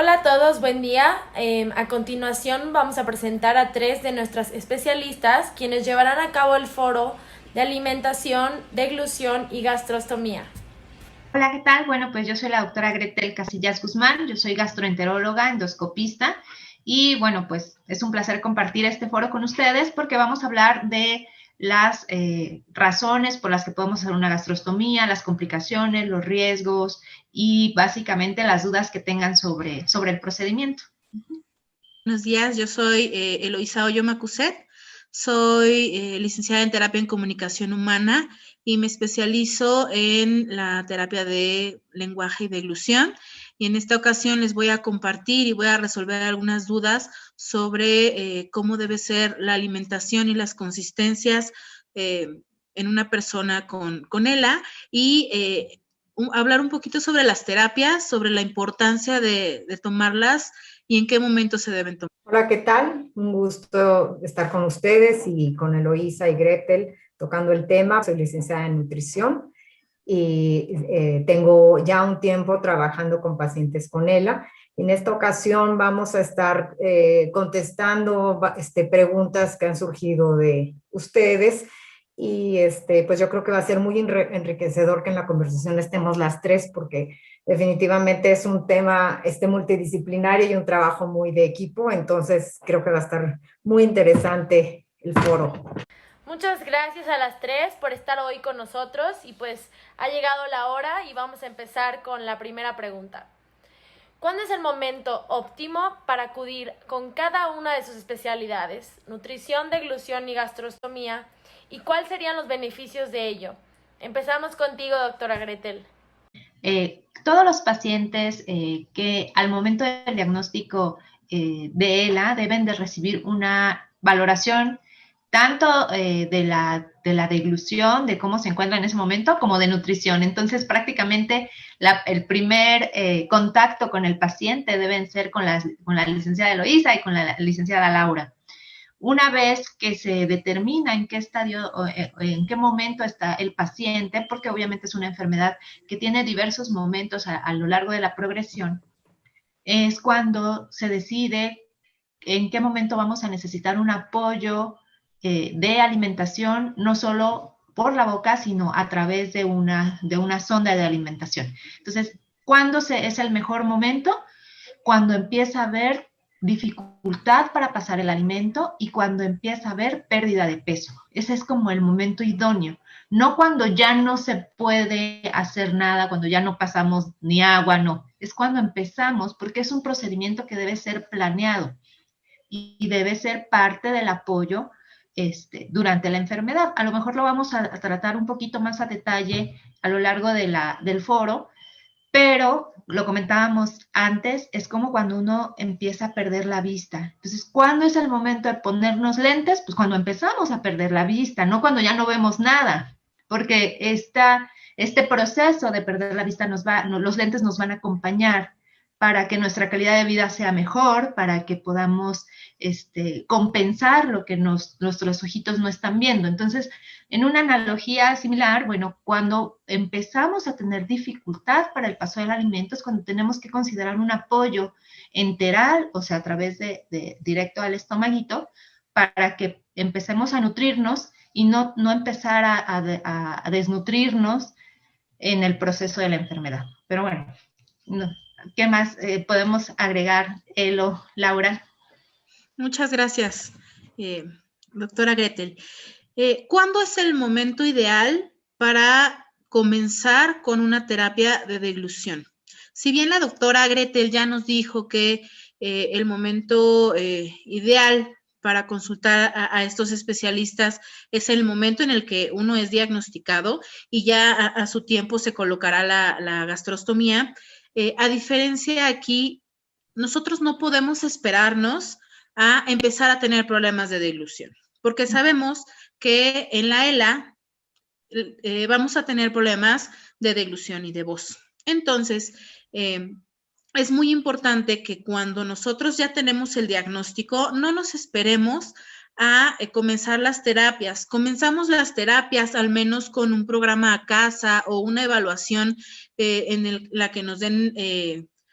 Hola a todos, buen día. A continuación vamos a presentar a tres de nuestras especialistas quienes llevarán a cabo el foro de alimentación, deglución y gastrostomía. Hola, ¿qué tal? Bueno, pues yo soy la doctora Gretel Casillas Guzmán, yo soy gastroenteróloga, endoscopista y bueno, pues es un placer compartir este foro con ustedes porque vamos a hablar de las razones por las que podemos hacer una gastrostomía, las complicaciones, los riesgos y básicamente las dudas que tengan sobre el procedimiento. Buenos días, yo soy Eloisa Oyo Macuset, soy licenciada en terapia en comunicación humana y me especializo en la terapia de lenguaje y deglución. Y en esta ocasión les voy a compartir y voy a resolver algunas dudas sobre cómo debe ser la alimentación y las consistencias en una persona con ELA y hablar un poquito sobre las terapias, sobre la importancia de tomarlas y en qué momento se deben tomar. Hola, ¿qué tal? Un gusto estar con ustedes y con Eloísa y Gretel tocando el tema. Soy licenciada en nutrición y tengo ya un tiempo trabajando con pacientes con ELA. En esta ocasión vamos a estar contestando preguntas que han surgido de ustedes y pues yo creo que va a ser muy enriquecedor que en la conversación estemos las tres porque definitivamente es un tema multidisciplinario y un trabajo muy de equipo, entonces creo que va a estar muy interesante el foro. Muchas gracias a las tres por estar hoy con nosotros y pues ha llegado la hora y vamos a empezar con la primera pregunta. ¿Cuándo es el momento óptimo para acudir con cada una de sus especialidades, nutrición, deglución y gastrostomía? ¿Y cuáles serían los beneficios de ello? Empezamos contigo, doctora Gretel. Todos los pacientes que al momento del diagnóstico de ELA deben de recibir una valoración tanto de la deglución, de cómo se encuentra en ese momento, como de nutrición. Entonces, prácticamente el primer contacto con el paciente deben ser con la licenciada Eloísa y con la licenciada Laura. Una vez que se determina en qué estadio o en qué momento está el paciente, porque obviamente es una enfermedad que tiene diversos momentos a lo largo de la progresión, es cuando se decide en qué momento vamos a necesitar un apoyo de alimentación, no solo por la boca, sino a través de una sonda de alimentación. Entonces, ¿cuándo es el mejor momento? Cuando empieza a haber dificultad para pasar el alimento y cuando empieza a haber pérdida de peso. Ese es como el momento idóneo. No cuando ya no se puede hacer nada, cuando ya no pasamos ni agua, no. Es cuando empezamos, porque es un procedimiento que debe ser planeado y debe ser parte del apoyo durante la enfermedad. A lo mejor lo vamos a tratar un poquito más a detalle a lo largo del foro, pero lo comentábamos antes, es como cuando uno empieza a perder la vista. Entonces, ¿cuándo es el momento de ponernos lentes? Pues cuando empezamos a perder la vista, no cuando ya no vemos nada, porque este proceso de perder la vista los lentes nos van a acompañar para que nuestra calidad de vida sea mejor, para que podamos compensar lo que nuestros ojitos no están viendo. Entonces, en una analogía similar, bueno, cuando empezamos a tener dificultad para el paso del alimento es cuando tenemos que considerar un apoyo enteral, o sea, a través de directo al estomaguito, para que empecemos a nutrirnos y no empezar a desnutrirnos en el proceso de la enfermedad. Pero bueno, no, ¿qué más podemos agregar, Elo, Laura? Muchas gracias, doctora Gretel. ¿Cuándo es el momento ideal para comenzar con una terapia de deglución? Si bien la doctora Gretel ya nos dijo que el momento ideal para consultar a estos especialistas es el momento en el que uno es diagnosticado y ya a su tiempo se colocará la gastrostomía. A diferencia aquí, nosotros no podemos esperarnos a empezar a tener problemas de deglución, porque sabemos que en la ELA vamos a tener problemas de deglución y de voz. Entonces, es muy importante que cuando nosotros ya tenemos el diagnóstico, no nos esperemos a comenzar las terapias. Comenzamos las terapias al menos con un programa a casa o una evaluación en la que nos den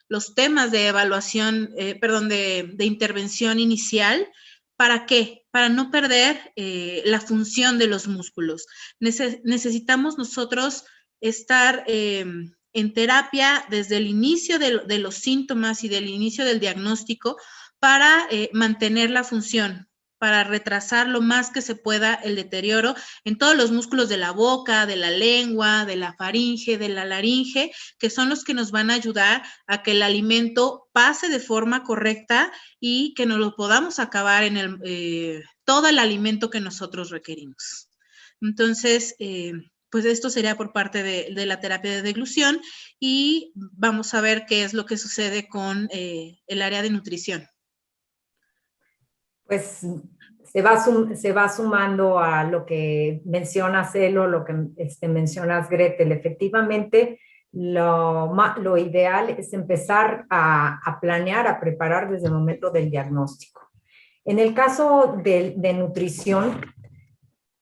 los temas de evaluación, de intervención inicial. ¿Para qué? Para no perder la función de los músculos. Necesitamos nosotros estar en terapia desde el inicio de los síntomas y del inicio del diagnóstico para mantener la función, para retrasar lo más que se pueda el deterioro en todos los músculos de la boca, de la lengua, de la faringe, de la laringe, que son los que nos van a ayudar a que el alimento pase de forma correcta y que nos lo podamos acabar en todo el alimento que nosotros requerimos. Entonces, pues esto sería por parte de la terapia de deglución y vamos a ver qué es lo que sucede con el área de nutrición. Pues se va sumando a lo que mencionas, Elo, lo que mencionas, Gretel. Efectivamente, lo ideal es empezar a planear, a preparar desde el momento del diagnóstico. En el caso de nutrición,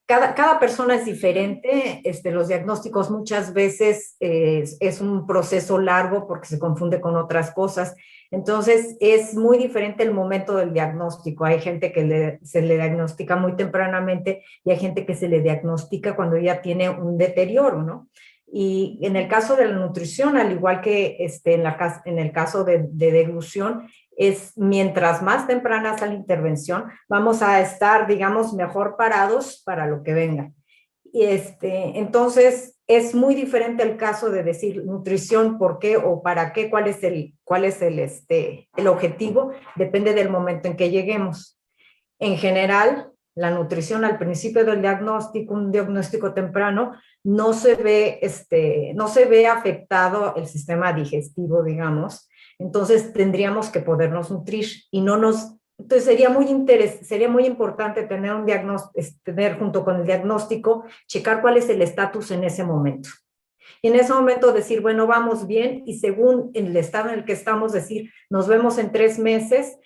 cada persona es diferente. Los diagnósticos muchas veces es un proceso largo porque se confunde con otras cosas. Entonces, es muy diferente el momento del diagnóstico. Hay gente que se le diagnostica muy tempranamente y hay gente que se le diagnostica cuando ya tiene un deterioro, ¿no? Y en el caso de la nutrición, al igual que en el caso de deglución, es mientras más temprana sea la intervención, vamos a estar, digamos, mejor parados para lo que venga. Y entonces, es muy diferente el caso de decir nutrición, por qué o para qué, cuál es el objetivo, depende del momento en que lleguemos. En general, la nutrición al principio del diagnóstico, un diagnóstico temprano, no se ve afectado el sistema digestivo, digamos. Entonces tendríamos que podernos nutrir y entonces sería muy importante tener un diagnóstico, tener junto con el diagnóstico, checar cuál es el estatus en ese momento. Y en ese momento decir, bueno, vamos bien, y según el estado en el que estamos, decir, nos vemos en 3 meses,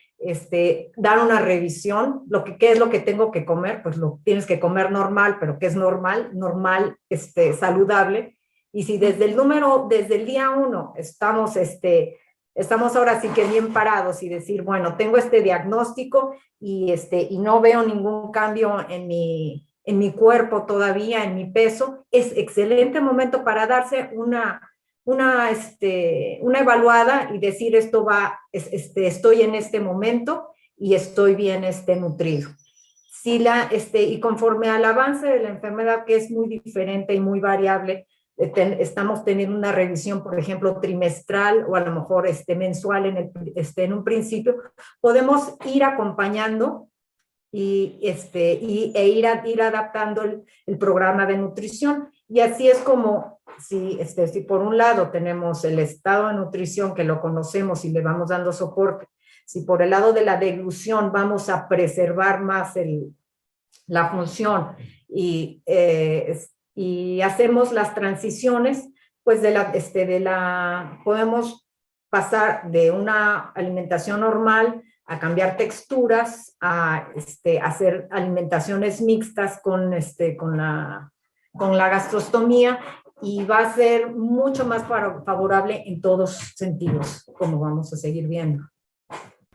dar una revisión, qué es lo que tengo que comer, pues lo tienes que comer normal, pero ¿qué es normal? Normal, saludable. Y si desde el día 1 estamos ahora sí que bien parados y decir, bueno, tengo este diagnóstico y no veo ningún cambio en mi cuerpo todavía, en mi peso, es excelente momento para darse una evaluada y decir estoy en este momento y estoy bien nutrido. Y conforme al avance de la enfermedad, que es muy diferente y muy variable, estamos teniendo una revisión, por ejemplo, trimestral o a lo mejor mensual en un principio, podemos ir acompañando e ir adaptando el programa de nutrición. Y así es como, si por un lado tenemos el estado de nutrición que lo conocemos y le vamos dando soporte, si por el lado de la deglución vamos a preservar más la función y hacemos las transiciones, pues podemos pasar de una alimentación normal a cambiar texturas, a hacer alimentaciones mixtas con la gastrostomía, y va a ser mucho más favorable en todos sentidos, como vamos a seguir viendo.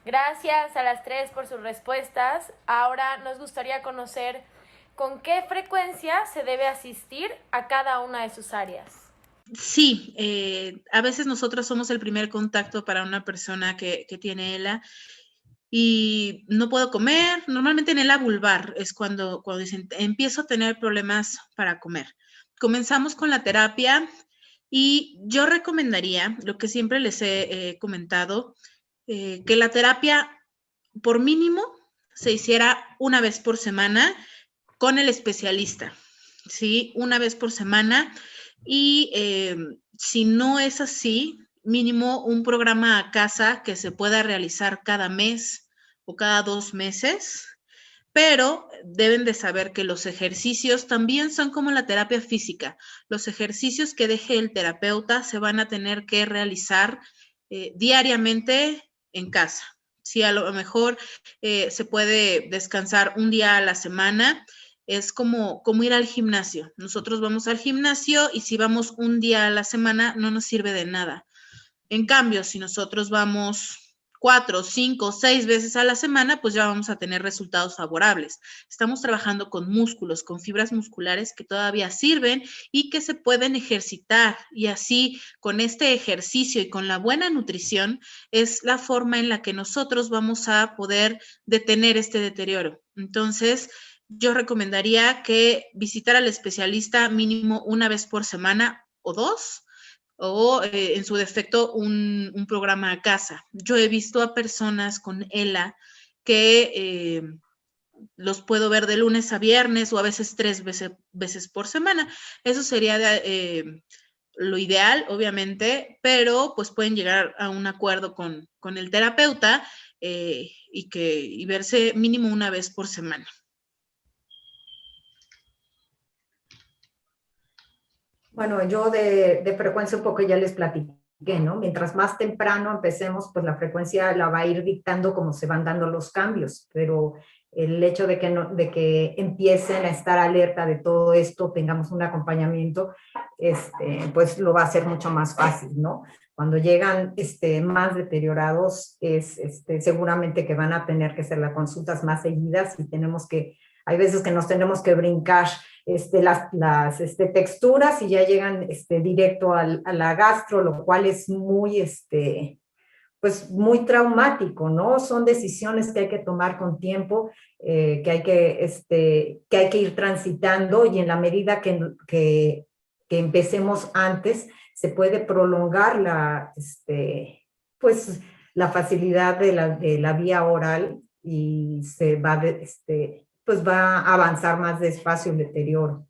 Gracias a las 3 por sus respuestas. Ahora nos gustaría conocer con qué frecuencia se debe asistir a cada una de sus áreas. Sí, a veces nosotros somos el primer contacto para una persona que tiene ELA y no puedo comer. Normalmente en ELA vulvar es cuando dicen, empiezo a tener problemas para comer. Comenzamos con la terapia y yo recomendaría, lo que siempre les he comentado, que la terapia por mínimo se hiciera una vez por semana con el especialista, ¿sí? Una vez por semana. Y si no es así, mínimo un programa a casa que se pueda realizar cada mes o cada 2 meses, pero deben de saber que los ejercicios también son como la terapia física. Los ejercicios que deje el terapeuta se van a tener que realizar diariamente en casa. Sí, a lo mejor se puede descansar un día a la semana. Es como ir al gimnasio. Nosotros vamos al gimnasio y si vamos un día a la semana no nos sirve de nada. En cambio, si nosotros vamos 4, 5, 6 veces a la semana, pues ya vamos a tener resultados favorables. Estamos trabajando con músculos, con fibras musculares que todavía sirven y que se pueden ejercitar. Y así, con este ejercicio y con la buena nutrición, es la forma en la que nosotros vamos a poder detener este deterioro. Entonces, yo recomendaría que visitar al especialista mínimo una vez por semana o 2, o en su defecto un programa a casa. Yo he visto a personas con ELA que los puedo ver de lunes a viernes o a veces 3 veces por semana. Eso sería lo ideal, obviamente, pero pues pueden llegar a un acuerdo con el terapeuta y verse mínimo una vez por semana. Bueno, yo de frecuencia un poco ya les platiqué, ¿no? Mientras más temprano empecemos, pues la frecuencia la va a ir dictando cómo se van dando los cambios, pero el hecho de que empiecen a estar alerta de todo esto, tengamos un acompañamiento, pues lo va a hacer mucho más fácil, ¿no? Cuando llegan más deteriorados, seguramente que van a tener que hacer las consultas más seguidas y hay veces que nos tenemos que brincar las texturas y ya llegan directo a la gastro, lo cual es muy, pues muy traumático, ¿no? Son decisiones que hay que tomar con tiempo, que hay que ir transitando y en la medida que empecemos antes, se puede prolongar pues, la facilidad de la vía oral y se va pues va a avanzar más despacio el deterioro.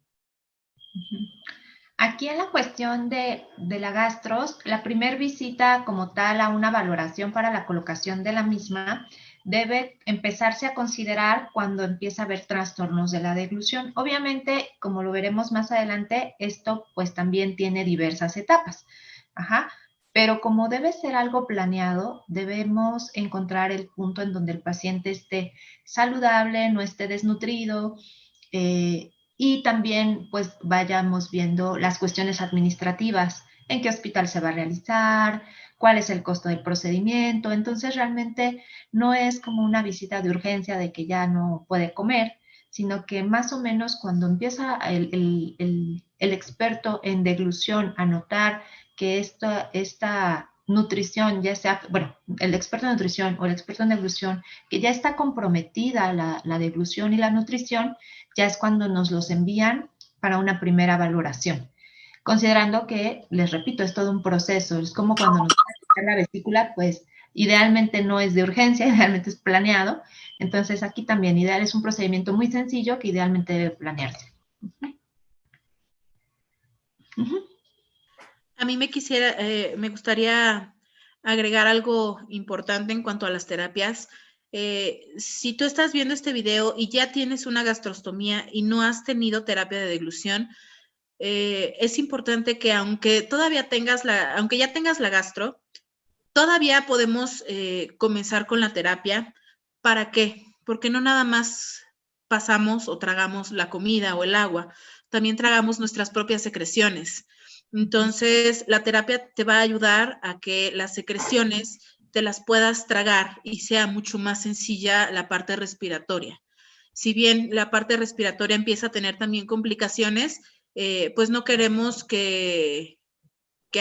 Aquí en la cuestión de la gastros, la primer visita como tal a una valoración para la colocación de la misma debe empezarse a considerar cuando empieza a haber trastornos de la deglución. Obviamente, como lo veremos más adelante, esto pues también tiene diversas etapas. Pero como debe ser algo planeado, debemos encontrar el punto en donde el paciente esté saludable, no esté desnutrido, y también pues vayamos viendo las cuestiones administrativas, en qué hospital se va a realizar, cuál es el costo del procedimiento. Entonces realmente no es como una visita de urgencia de que ya no puede comer, sino que más o menos cuando empieza el experto en deglución a notar que esta nutrición ya sea, bueno, el experto en nutrición o el experto en deglución, que ya está comprometida la deglución y la nutrición, ya es cuando nos los envían para una primera valoración. Considerando que, les repito, es todo un proceso, es como cuando nos toca la vesícula, pues idealmente no es de urgencia, idealmente es planeado. Entonces aquí también ideal es un procedimiento muy sencillo que idealmente debe planearse. A mí me gustaría agregar algo importante en cuanto a las terapias. Si tú estás viendo este video y ya tienes una gastrostomía y no has tenido terapia de deglución, es importante que aunque ya tengas la gastro, todavía podemos comenzar con la terapia. ¿Para qué? Porque no nada más pasamos o tragamos la comida o el agua, también tragamos nuestras propias secreciones. Entonces, la terapia te va a ayudar a que las secreciones te las puedas tragar y sea mucho más sencilla la parte respiratoria. Si bien la parte respiratoria empieza a tener también complicaciones, pues no queremos que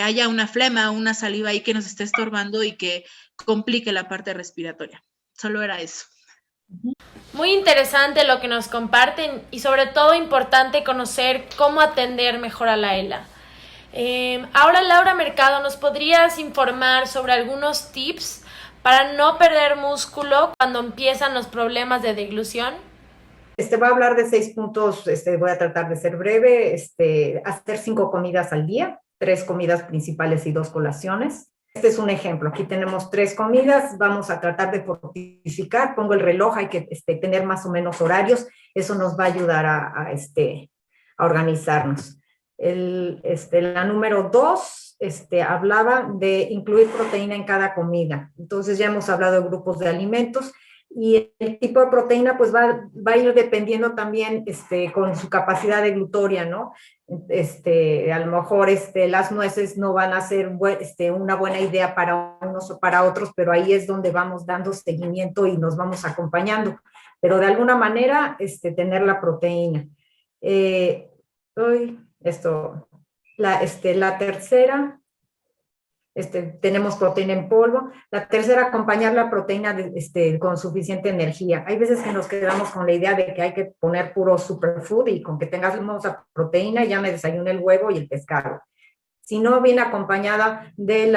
haya una flema o una saliva ahí que nos esté estorbando y que complique la parte respiratoria. Solo era eso. Muy interesante lo que nos comparten y sobre todo importante conocer cómo atender mejor a la ELA. Ahora, Laura Mercado, ¿nos podrías informar sobre algunos tips para no perder músculo cuando empiezan los problemas de deglución? Voy a hablar de 6 puntos, voy a tratar de ser breve, hacer 5 comidas al día, 3 comidas principales y 2 colaciones. Este es un ejemplo, aquí tenemos 3 comidas, vamos a tratar de fortificar, pongo el reloj, hay que tener más o menos horarios, eso nos va a ayudar a organizarnos. La número 2, hablaba de incluir proteína en cada comida. Entonces ya hemos hablado de grupos de alimentos Y el tipo de proteína pues va a ir dependiendo también con su capacidad de glutoria, ¿no? A lo mejor las nueces no van a ser una buena idea para unos o para otros, pero ahí es donde vamos dando seguimiento y nos vamos acompañando. Pero de alguna manera, tener la proteína. La tercera, tenemos proteína en polvo. La tercera, acompañar la proteína con suficiente energía. Hay veces que nos quedamos con la idea de que hay que poner puro superfood y con que tengamos la proteína ya me desayuné el huevo y el pescado. Si no viene acompañada del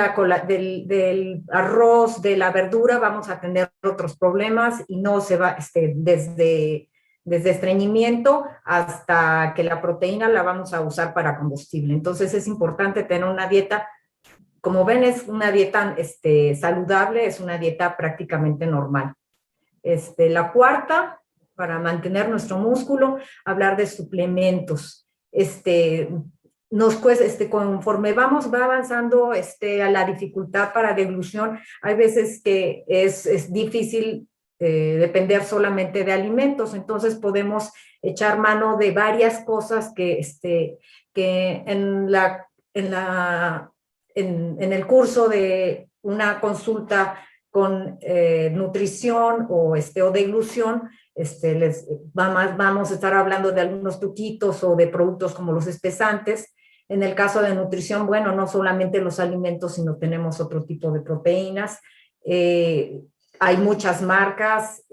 arroz, de la verdura, vamos a tener otros problemas y no se va desde estreñimiento hasta que la proteína la vamos a usar para combustible. Entonces es importante tener una dieta. Como ven, es una dieta saludable, es una dieta prácticamente normal. La cuarta, para mantener nuestro músculo, hablar de suplementos. Nos cuesta, conforme va avanzando a la dificultad para deglución, hay veces que es difícil depender solamente de alimentos, entonces podemos echar mano de varias cosas que en el curso de una consulta con nutrición o deglución, vamos a estar hablando de algunos truquitos o de productos como los espesantes. En el caso de nutrición, bueno, no solamente los alimentos, sino tenemos otro tipo de proteínas. Hay muchas marcas,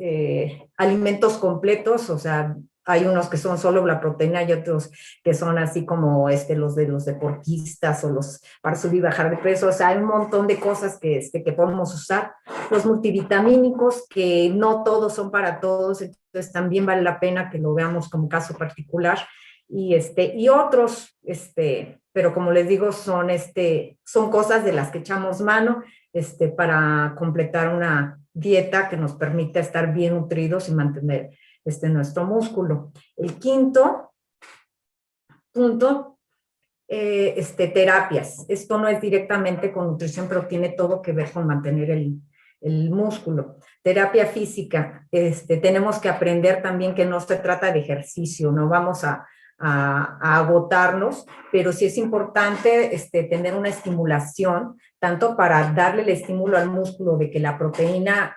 alimentos completos, o sea, hay unos que son solo la proteína y otros que son así como los de los deportistas o los para subir y bajar de peso. O sea, hay un montón de cosas que podemos usar. Los multivitamínicos, que no todos son para todos, entonces también vale la pena que lo veamos como caso particular. Y otros, pero como les digo, son cosas de las que echamos mano para completar una dieta que nos permita estar bien nutridos y mantener nuestro músculo. El quinto punto, terapias. Esto no es directamente con nutrición, pero tiene todo que ver con mantener el músculo. Terapia física. Tenemos que aprender también que no se trata de ejercicio, no vamos a agotarnos, pero sí es importante tener una estimulación, tanto para darle el estímulo al músculo de que la proteína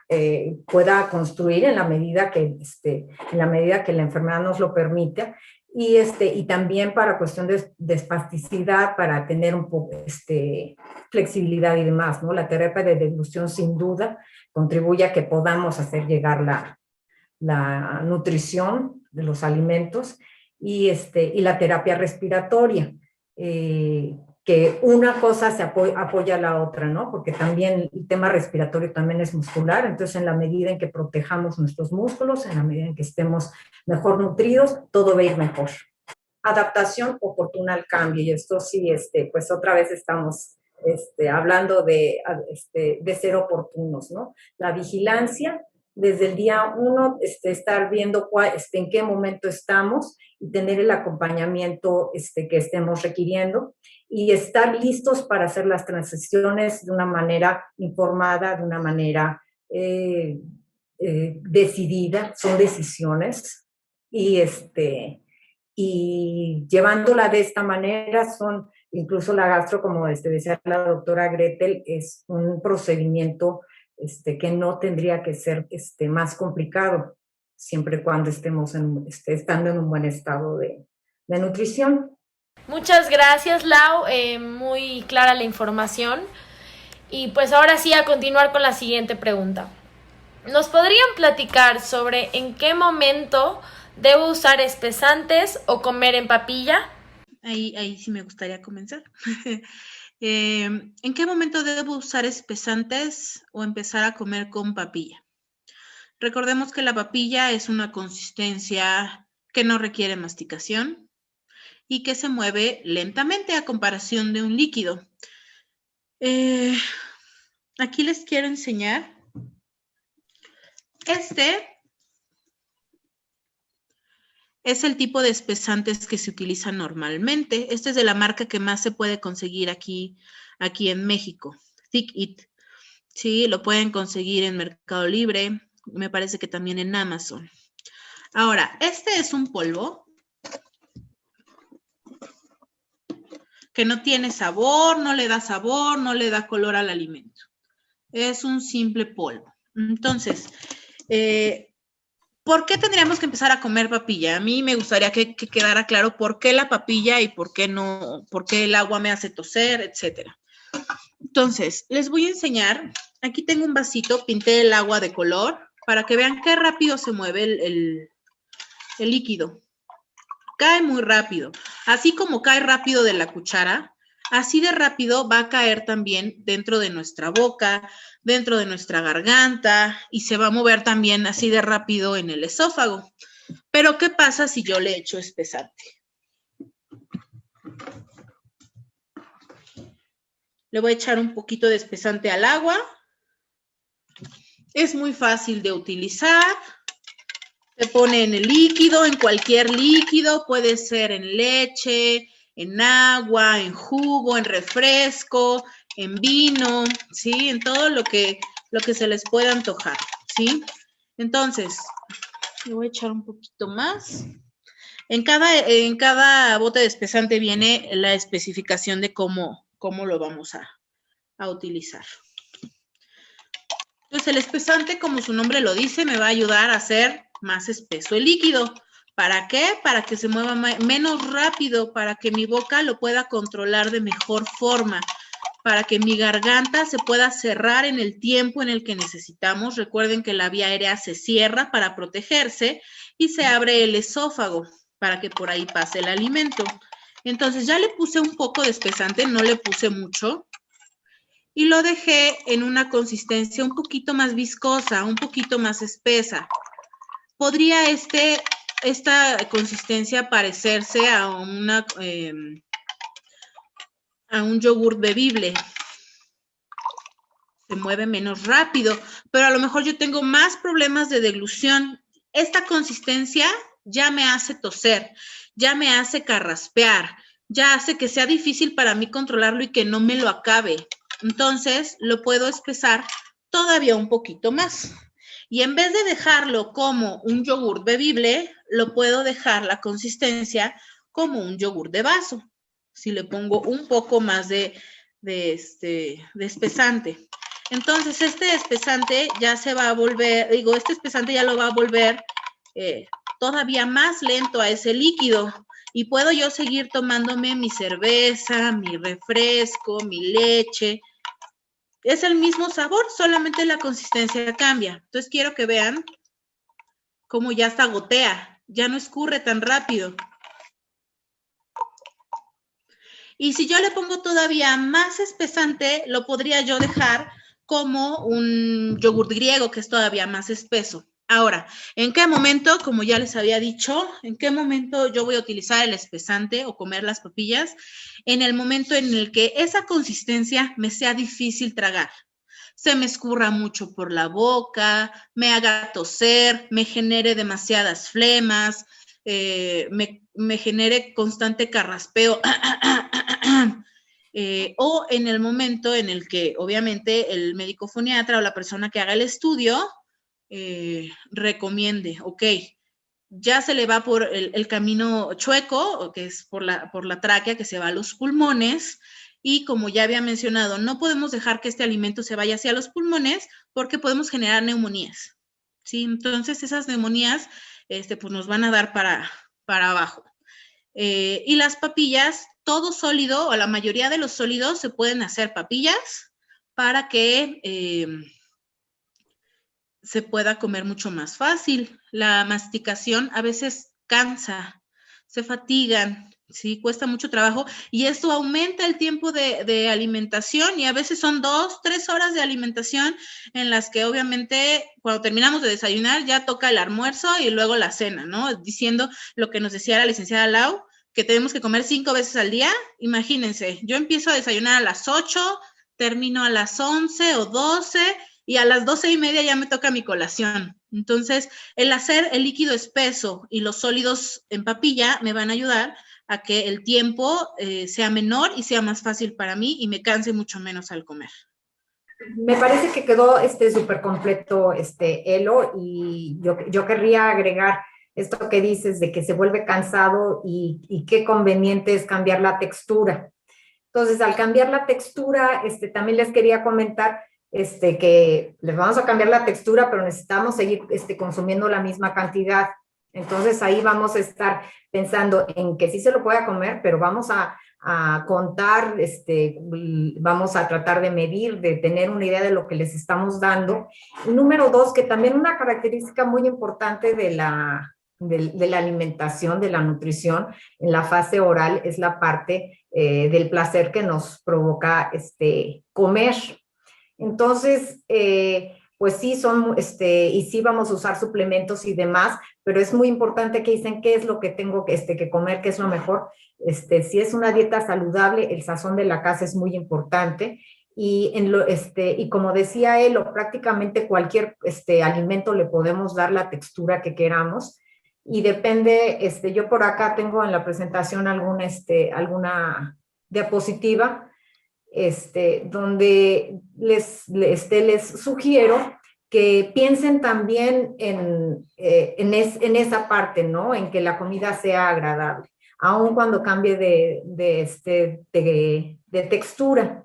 pueda construir en la medida que la enfermedad nos lo permita, y también para cuestión de espasticidad, para tener un poco flexibilidad y demás, ¿no? La terapia de deglución sin duda contribuye a que podamos hacer llegar la nutrición de los alimentos, y la terapia respiratoria, que una cosa se apoya a la otra, ¿no? Porque también el tema respiratorio también es muscular, entonces en la medida en que protejamos nuestros músculos, en la medida en que estemos mejor nutridos, todo va a ir mejor. Adaptación oportuna al cambio, y esto sí, pues otra vez estamos hablando de ser oportunos, ¿no? La vigilancia, desde el día 1, estar viendo en qué momento estamos y tener el acompañamiento que estemos requiriendo, y estar listos para hacer las transiciones de una manera informada, de una manera decidida. Son decisiones, y llevándola de esta manera son, incluso la gastro, como decía la doctora Gretel, es un procedimiento que no tendría que ser más complicado, siempre y cuando estemos estando en un buen estado de nutrición. Muchas gracias, Lau, muy clara la información. Y pues ahora sí, a continuar con la siguiente pregunta. ¿Nos podrían platicar sobre en qué momento debo usar espesantes o comer en papilla? Ahí sí me gustaría comenzar. ¿En qué momento debo usar espesantes o empezar a comer con papilla? Recordemos que la papilla es una consistencia que no requiere masticación y que se mueve lentamente a comparación de un líquido. Aquí les quiero enseñar. Es el tipo de espesantes que se utiliza normalmente. Este es de la marca que más se puede conseguir aquí en México, Thick It. Sí, lo pueden conseguir en Mercado Libre me parece que también en Amazon. Ahora, este es un polvo que no tiene sabor, no le da color al alimento. Es un simple polvo. Entonces, ¿por qué tendríamos que empezar a comer papilla? A mí me gustaría que quedara claro por qué la papilla y por qué no, por qué el agua me hace toser, etcétera. Entonces, les voy a enseñar. Aquí tengo un vasito, pinté el agua de color para que vean qué rápido se mueve el líquido. Cae muy rápido. Así como cae rápido de la cuchara, así de rápido va a caer también dentro de nuestra boca, dentro de nuestra garganta y se va a mover también así de rápido en el esófago. Pero, ¿qué pasa si yo le echo espesante? Le voy a echar un poquito de espesante al agua. Es muy fácil de utilizar. Se pone en el líquido, en cualquier líquido, puede ser en leche, en agua, en jugo, en refresco, en vino, ¿sí? En todo lo que se les pueda antojar, ¿sí? Entonces, le voy a echar un poquito más. En cada bote de espesante viene la especificación de cómo lo vamos a utilizar. Entonces, el espesante, como su nombre lo dice, me va a ayudar a hacer más espeso el líquido. ¿Para qué? Para que se mueva menos rápido, para que mi boca lo pueda controlar de mejor forma, para que mi garganta se pueda cerrar en el tiempo en el que necesitamos. Recuerden que la vía aérea se cierra para protegerse y se abre el esófago para que por ahí pase el alimento. Entonces ya le puse un poco de espesante, no le puse mucho. Y lo dejé en una consistencia un poquito más viscosa, un poquito más espesa. Podría esta consistencia parecerse a un yogur bebible. Se mueve menos rápido, pero a lo mejor yo tengo más problemas de deglución. Esta consistencia ya me hace toser, ya me hace carraspear, ya hace que sea difícil para mí controlarlo y que no me lo acabe. Entonces, lo puedo espesar todavía un poquito más. Y en vez de dejarlo como un yogur bebible, lo puedo dejar la consistencia como un yogur de vaso. Si le pongo un poco más de espesante. Entonces, este espesante ya se va a volver, este espesante ya lo va a volver todavía más lento a ese líquido. Y puedo yo seguir tomándome mi cerveza, mi refresco, mi leche. Es el mismo sabor, solamente la consistencia cambia. Entonces quiero que vean cómo ya hasta gotea, ya no escurre tan rápido. Y si yo le pongo todavía más espesante, lo podría yo dejar como un yogur griego, que es todavía más espeso. Ahora, ¿en qué momento, como ya les había dicho, en qué momento yo voy a utilizar el espesante o comer las papillas? En el momento en el que esa consistencia me sea difícil tragar. Se me escurra mucho por la boca, me haga toser, me genere demasiadas flemas, me genere constante carraspeo. O en el momento en el que, obviamente, el médico foniatra o la persona que haga el estudio recomiende, ok, ya se le va por el camino chueco, que es por la tráquea, que se va a los pulmones, y como ya había mencionado, no podemos dejar que este alimento se vaya hacia los pulmones porque podemos generar neumonías, ¿sí? Entonces, esas neumonías pues nos van a dar para abajo. Y las papillas, todo sólido, o la mayoría de los sólidos, se pueden hacer papillas para que se pueda comer mucho más fácil. La masticación a veces cansa, se fatigan, ¿sí? Cuesta mucho trabajo y esto aumenta el tiempo de alimentación y a veces son 2, 3 horas de alimentación en las que obviamente cuando terminamos de desayunar ya toca el almuerzo y luego la cena, ¿no? Diciendo lo que nos decía la licenciada Lau, que tenemos que comer 5 veces al día. Imagínense, yo empiezo a desayunar a las 8, termino a las 11 o 12 y a las 12:30 ya me toca mi colación. Entonces, el hacer el líquido espeso y los sólidos en papilla me van a ayudar a que el tiempo sea menor y sea más fácil para mí y me canse mucho menos al comer. Me parece que quedó súper completo, Elo, y yo querría agregar esto que dices de que se vuelve cansado y qué conveniente es cambiar la textura. Entonces, al cambiar la textura, también les quería comentar que les vamos a cambiar la textura, pero necesitamos seguir consumiendo la misma cantidad. Entonces, ahí vamos a estar pensando en que sí se lo pueda comer, pero vamos a contar, vamos a tratar de medir, de tener una idea de lo que les estamos dando. Y número dos, que también una característica muy importante de la alimentación, de la nutrición en la fase oral es la parte del placer que nos provoca comer. Entonces, pues sí, y sí vamos a usar suplementos y demás, pero es muy importante que dicen qué es lo que tengo que comer, qué es lo mejor. Si es una dieta saludable, el sazón de la casa es muy importante. Y como decía él, prácticamente cualquier alimento le podemos dar la textura que queramos. Y depende, yo por acá tengo en la presentación alguna diapositiva donde les sugiero que piensen también en esa parte, ¿no? En que la comida sea agradable, aun cuando cambie de textura.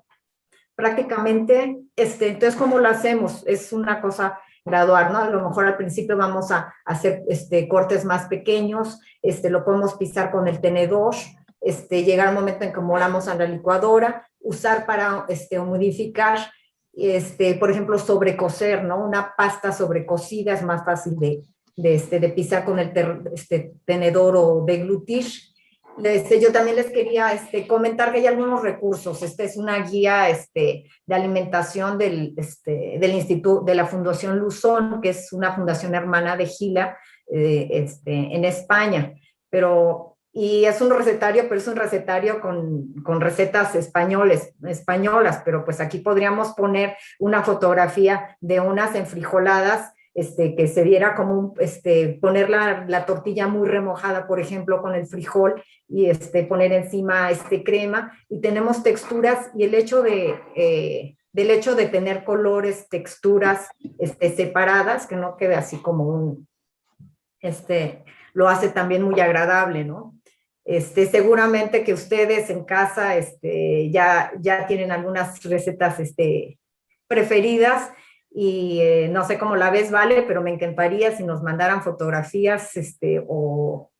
Prácticamente, entonces, ¿cómo lo hacemos? Es una cosa gradual, ¿no? A lo mejor al principio vamos a hacer cortes más pequeños, lo podemos pisar con el tenedor, llegar al momento en que molamos a la licuadora, usar para humidificar, por ejemplo, sobrecocer, ¿no? Una pasta sobrecocida es más fácil de pisar con el tenedor o deglutir. Yo también les quería comentar que hay algunos recursos. Esta es una guía de alimentación del Instituto, de la Fundación Luzón, que es una fundación hermana de Gila en España. Y es un recetario, pero es un recetario con recetas españolas, pero pues aquí podríamos poner una fotografía de unas enfrijoladas, que se viera como poner la tortilla muy remojada, por ejemplo, con el frijol y poner encima crema, y tenemos texturas, y del hecho de tener colores, texturas separadas, que no quede así como lo hace también muy agradable, ¿no? Seguramente que ustedes en casa ya tienen algunas recetas preferidas, y no sé cómo la ves, Vale, pero me encantaría si nos mandaran fotografías o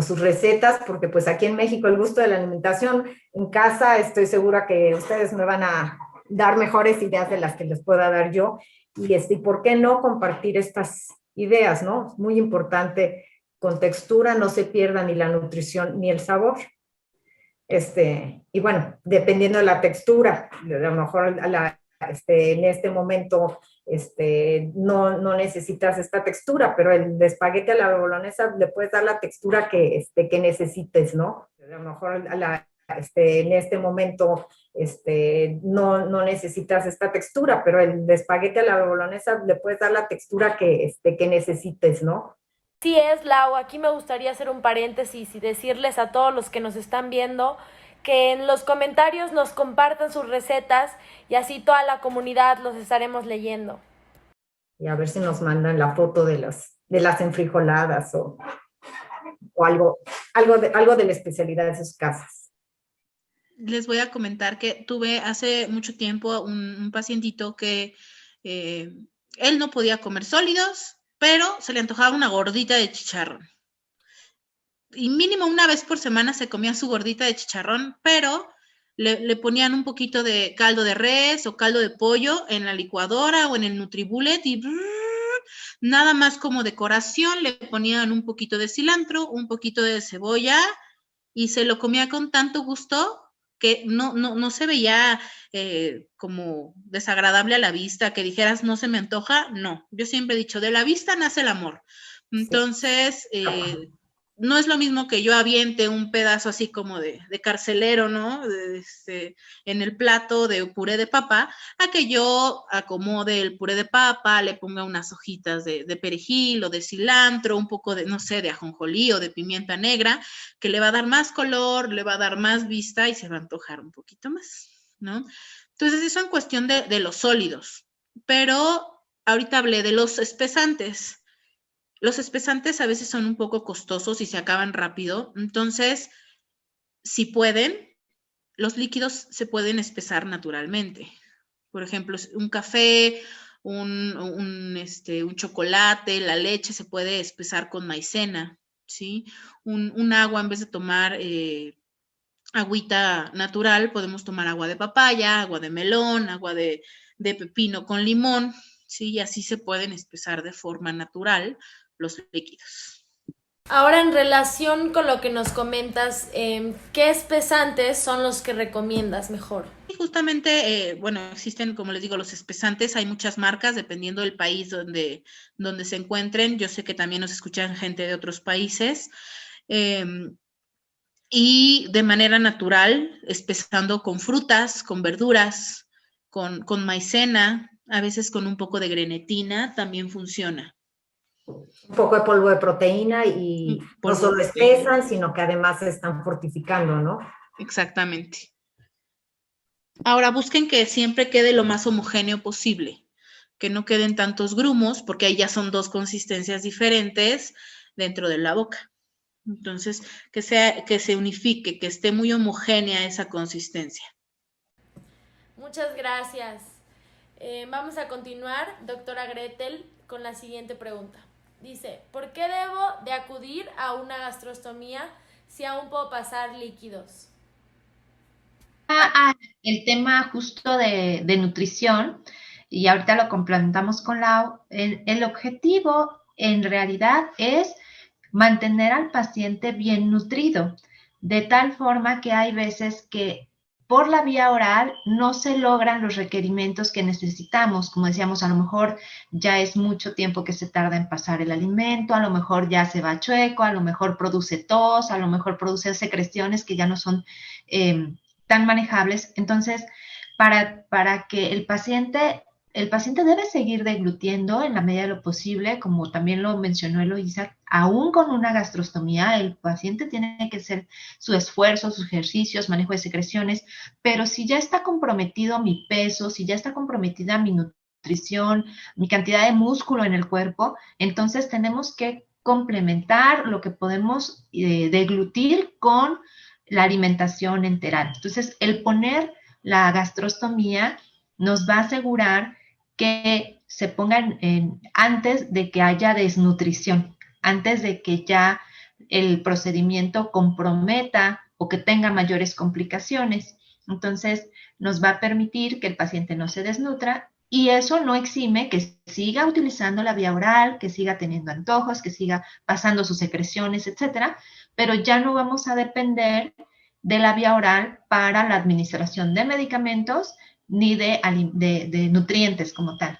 sus recetas, porque pues aquí en México el gusto de la alimentación en casa, estoy segura que ustedes me van a dar mejores ideas de las que les pueda dar yo, y ¿por qué no compartir estas ideas, no? Es muy importante. Con textura no se pierda ni la nutrición ni el sabor. Y bueno, dependiendo de la textura, a lo mejor en este momento no necesitas esta textura, pero el espagueti a la bolognesa le puedes dar la textura que necesites, ¿no? A lo mejor en este momento no necesitas esta textura, pero el espagueti a la bolognesa le puedes dar la textura que necesites, ¿no? Sí es, Lau, aquí me gustaría hacer un paréntesis y decirles a todos los que nos están viendo que en los comentarios nos compartan sus recetas y así toda la comunidad los estaremos leyendo. Y a ver si nos mandan la foto de las enfrijoladas o algo de la especialidad de sus casas. Les voy a comentar que tuve hace mucho tiempo un pacientito que él no podía comer sólidos, pero se le antojaba una gordita de chicharrón. Y mínimo una vez por semana se comía su gordita de chicharrón, pero le ponían un poquito de caldo de res o caldo de pollo en la licuadora o en el NutriBullet y nada más como decoración le ponían un poquito de cilantro, un poquito de cebolla y se lo comía con tanto gusto que no se veía como desagradable a la vista, que dijeras no se me antoja. No, yo siempre he dicho, de la vista nace el amor. Entonces, no es lo mismo que yo aviente un pedazo así como de carcelero, ¿no? En el plato de puré de papa, a que yo acomode el puré de papa, le ponga unas hojitas de perejil o de cilantro, un poco de, no sé, de ajonjolí o de pimienta negra, que le va a dar más color, le va a dar más vista y se va a antojar un poquito más. ¿no? Entonces, eso en cuestión de los sólidos. Pero ahorita hablé de los espesantes. Los espesantes a veces son un poco costosos y se acaban rápido. Entonces, si pueden, los líquidos se pueden espesar naturalmente. Por ejemplo, un café, un chocolate, la leche se puede espesar con maicena, ¿sí? Un agua, en vez de tomar agüita natural, podemos tomar agua de papaya, agua de melón, agua de pepino con limón, ¿sí? Y así se pueden espesar de forma natural los líquidos. Ahora, en relación con lo que nos comentas, ¿qué espesantes son los que recomiendas mejor? Y justamente, bueno, existen, como les digo, los espesantes, hay muchas marcas dependiendo del país donde se encuentren. Yo sé que también nos escuchan gente de otros países. Y de manera natural, espesando con frutas, con verduras, con maicena, a veces con un poco de grenetina, también funciona. Un poco de polvo de proteína y no solo espesan, sino que además se están fortificando, ¿no? Exactamente. Ahora busquen que siempre quede lo más homogéneo posible, que no queden tantos grumos, porque ahí ya son dos consistencias diferentes dentro de la boca. Entonces, que se unifique, que esté muy homogénea esa consistencia. Muchas gracias. Vamos a continuar, doctora Gretel, con la siguiente pregunta. Dice, ¿por qué debo de acudir a una gastrostomía si aún puedo pasar líquidos? El tema justo de nutrición, y ahorita lo complementamos con Lau, el objetivo en realidad es mantener al paciente bien nutrido, de tal forma que hay veces que por la vía oral no se logran los requerimientos que necesitamos. Como decíamos, a lo mejor ya es mucho tiempo que se tarda en pasar el alimento, a lo mejor ya se va chueco, a lo mejor produce tos, a lo mejor produce secreciones que ya no son tan manejables. Entonces, para que el paciente debe seguir deglutiendo en la medida de lo posible, como también lo mencionó Eloísa, aún con una gastrostomía, el paciente tiene que hacer su esfuerzo, sus ejercicios, manejo de secreciones, pero si ya está comprometido mi peso, si ya está comprometida mi nutrición, mi cantidad de músculo en el cuerpo, entonces tenemos que complementar lo que podemos deglutir con la alimentación enteral. Entonces, el poner la gastrostomía nos va a asegurar que se pongan antes de que haya desnutrición, antes de que ya el procedimiento comprometa o que tenga mayores complicaciones. Entonces, nos va a permitir que el paciente no se desnutra y eso no exime que siga utilizando la vía oral, que siga teniendo antojos, que siga pasando sus secreciones, etcétera, pero ya no vamos a depender de la vía oral para la administración de medicamentos ni de nutrientes como tal.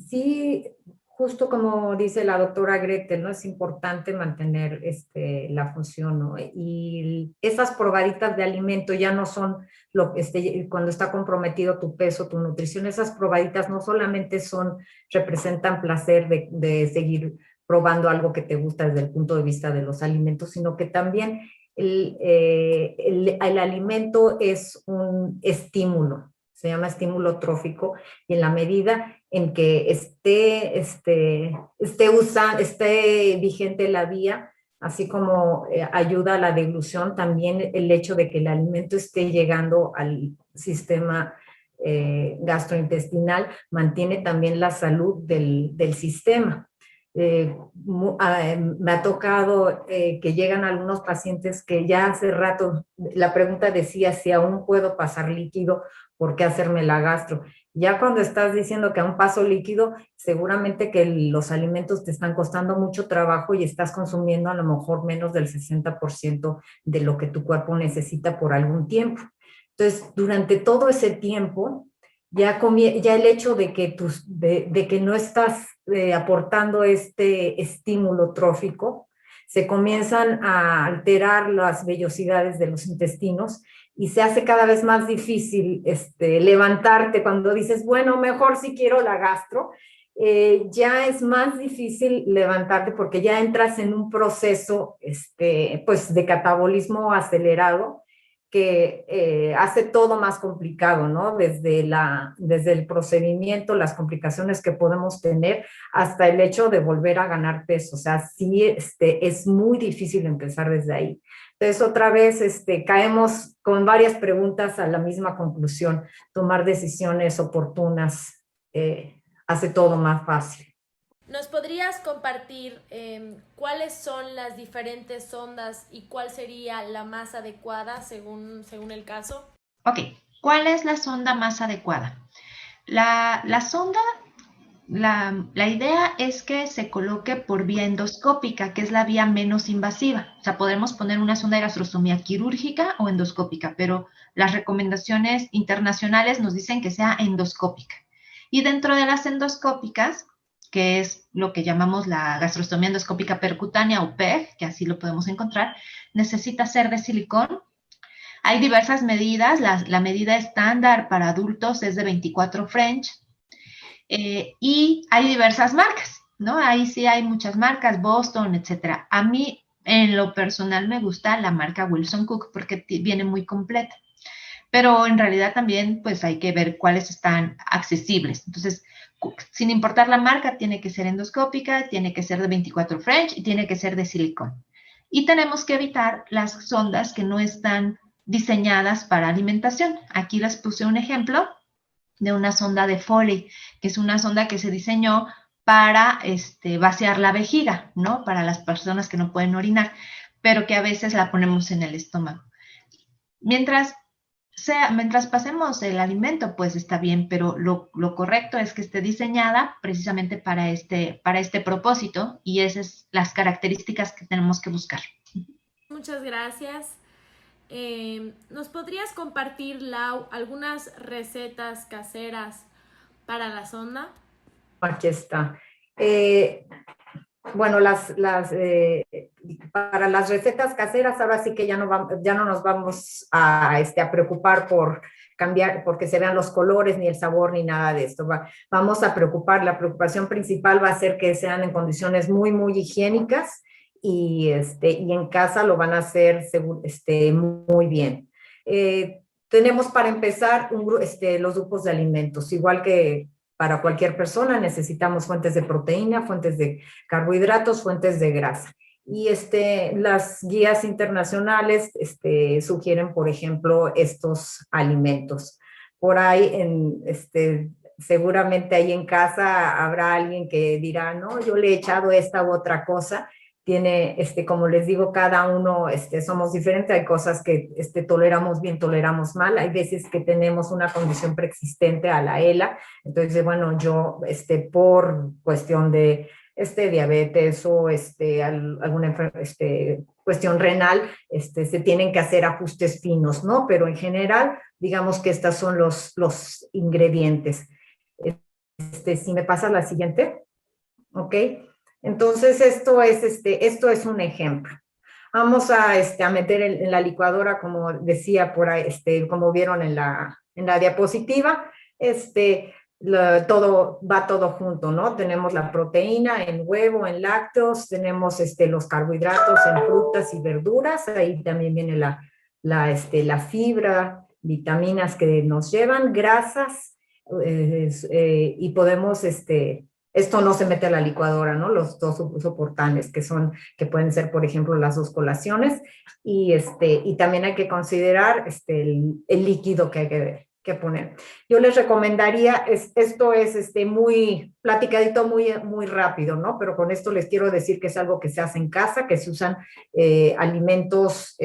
Sí, justo como dice la doctora Gretel, ¿no? Es importante mantener la función, ¿no? Y esas probaditas de alimento ya no son cuando está comprometido tu peso, tu nutrición, esas probaditas no solamente representan placer de seguir probando algo que te gusta desde el punto de vista de los alimentos, sino que también el alimento es un estímulo, se llama estímulo trófico, y en la medida en que esté vigente la vía, así como ayuda a la deglución, también el hecho de que el alimento esté llegando al sistema gastrointestinal mantiene también la salud del sistema. Me ha tocado que llegan algunos pacientes que ya hace rato, la pregunta decía si aún puedo pasar líquido, ¿por qué hacerme la gastro? Ya cuando estás diciendo que aún paso líquido, seguramente que los alimentos te están costando mucho trabajo y estás consumiendo a lo mejor menos del 60% de lo que tu cuerpo necesita por algún tiempo. Entonces, durante todo ese tiempo, ya el hecho de que no estás aportando este estímulo trófico, se comienzan a alterar las vellosidades de los intestinos y se hace cada vez más difícil levantarte cuando dices, bueno, mejor si quiero la gastro, ya es más difícil levantarte porque ya entras en un proceso pues de catabolismo acelerado que hace todo más complicado, ¿no? Desde el procedimiento, las complicaciones que podemos tener, hasta el hecho de volver a ganar peso. O sea, sí, es muy difícil empezar desde ahí. Entonces, otra vez, caemos con varias preguntas a la misma conclusión. Tomar decisiones oportunas hace todo más fácil. ¿Nos podrías compartir cuáles son las diferentes sondas y cuál sería la más adecuada según el caso? Ok, ¿cuál es la sonda más adecuada? La sonda, la idea es que se coloque por vía endoscópica, que es la vía menos invasiva. O sea, podemos poner una sonda de gastrostomía quirúrgica o endoscópica, pero las recomendaciones internacionales nos dicen que sea endoscópica. Y dentro de las endoscópicas, que es lo que llamamos la gastrostomía endoscópica percutánea o PEG, que así lo podemos encontrar, necesita ser de silicón. Hay diversas medidas, la medida estándar para adultos es de 24 French, y hay diversas marcas, ¿no? Ahí sí hay muchas marcas, Boston, etcétera. A mí, en lo personal, me gusta la marca Wilson Cook porque viene muy completa, pero en realidad también pues hay que ver cuáles están accesibles. Entonces, sin importar la marca, tiene que ser endoscópica, tiene que ser de 24 French y tiene que ser de silicón. Y tenemos que evitar las sondas que no están diseñadas para alimentación. Aquí les puse un ejemplo de una sonda de Foley, que es una sonda que se diseñó para vaciar la vejiga, ¿no? Para las personas que no pueden orinar, pero que a veces la ponemos en el estómago. Mientras pasemos el alimento, pues está bien, pero lo correcto es que esté diseñada precisamente para este propósito, y esas son las características que tenemos que buscar. Muchas gracias. ¿Nos podrías compartir, Lau, algunas recetas caseras para la sonda? Aquí está. Bueno, para las recetas caseras, ahora sí que ya no nos vamos a preocupar por cambiar, porque se vean los colores, ni el sabor, ni nada de esto. Vamos a preocupar, la preocupación principal va a ser que sean en condiciones muy, muy higiénicas, y en casa lo van a hacer muy bien. Tenemos para empezar los grupos de alimentos, igual que para cualquier persona necesitamos fuentes de proteína, fuentes de carbohidratos, fuentes de grasa. Y las guías internacionales sugieren, por ejemplo, estos alimentos. Por ahí, seguramente ahí en casa habrá alguien que dirá, no, yo le he echado esta u otra cosa. Tiene, como les digo, cada uno somos diferentes. Hay cosas que toleramos bien, toleramos mal. Hay veces que tenemos una condición preexistente a la ELA. Entonces, bueno, yo por cuestión de diabetes o alguna cuestión renal, se tienen que hacer ajustes finos, ¿no? Pero en general, digamos que estos son los ingredientes. Si me pasas la siguiente, ¿ok? Entonces, esto es un ejemplo. Vamos a meter en la licuadora, como decía por ahí, como vieron en la diapositiva, va todo junto, ¿no? Tenemos la proteína en huevo, en lácteos, tenemos los carbohidratos en frutas y verduras, ahí también viene la fibra, vitaminas que nos llevan, grasas, y podemos, esto no se mete a la licuadora, ¿no? Los dos soportanes que pueden ser, por ejemplo, las dos colaciones, y también hay que considerar el líquido que hay que poner. Yo les recomendaría, esto es muy platicadito, muy, muy rápido, ¿no? Pero con esto les quiero decir que es algo que se hace en casa, que se usan alimentos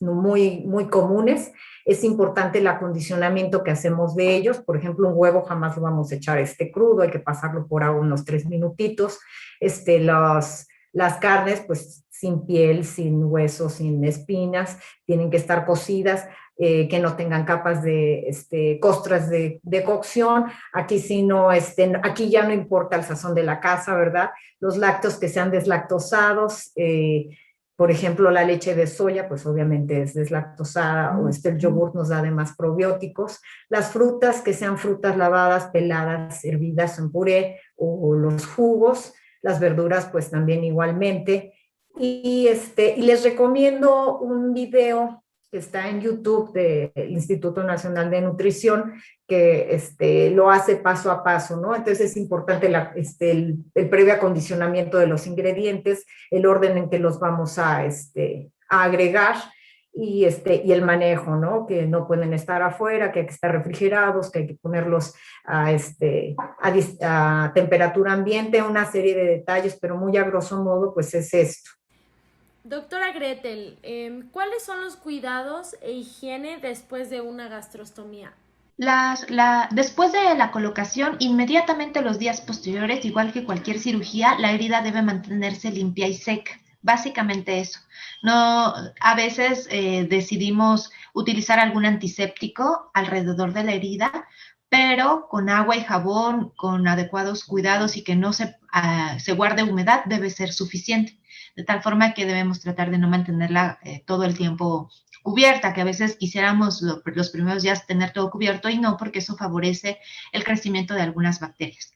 muy, muy comunes. Es importante el acondicionamiento que hacemos de ellos. Por ejemplo, un huevo jamás lo vamos a echar crudo, hay que pasarlo por agua unos 3 minutitos. Las carnes, pues sin piel, sin huesos, sin espinas, tienen que estar cocidas, que no tengan capas de costras de cocción. Aquí sí no, aquí ya no importa el sazón de la casa, ¿verdad? Los lácteos que sean deslactosados, por ejemplo, la leche de soya, pues obviamente es deslactosada, o el yogur nos da además probióticos. Las frutas que sean frutas lavadas, peladas, hervidas en puré, o los jugos. Las verduras, pues también igualmente. Y les recomiendo un video que está en YouTube del Instituto Nacional de Nutrición, que lo hace paso a paso, ¿no? Entonces es importante el previo acondicionamiento de los ingredientes, el orden en que los vamos a agregar y el manejo, ¿no? Que no pueden estar afuera, que hay que estar refrigerados, que hay que ponerlos a temperatura ambiente, una serie de detalles, pero muy a grosso modo, pues es esto. Doctora Gretel, ¿cuáles son los cuidados e higiene después de una gastrostomía? Después de la colocación, inmediatamente los días posteriores, igual que cualquier cirugía, la herida debe mantenerse limpia y seca. Básicamente eso. No, a veces decidimos utilizar algún antiséptico alrededor de la herida, pero con agua y jabón, con adecuados cuidados y que no se guarde humedad, debe ser suficiente. De tal forma que debemos tratar de no mantenerla todo el tiempo cubierta, que a veces quisiéramos los primeros días tener todo cubierto y no, porque eso favorece el crecimiento de algunas bacterias.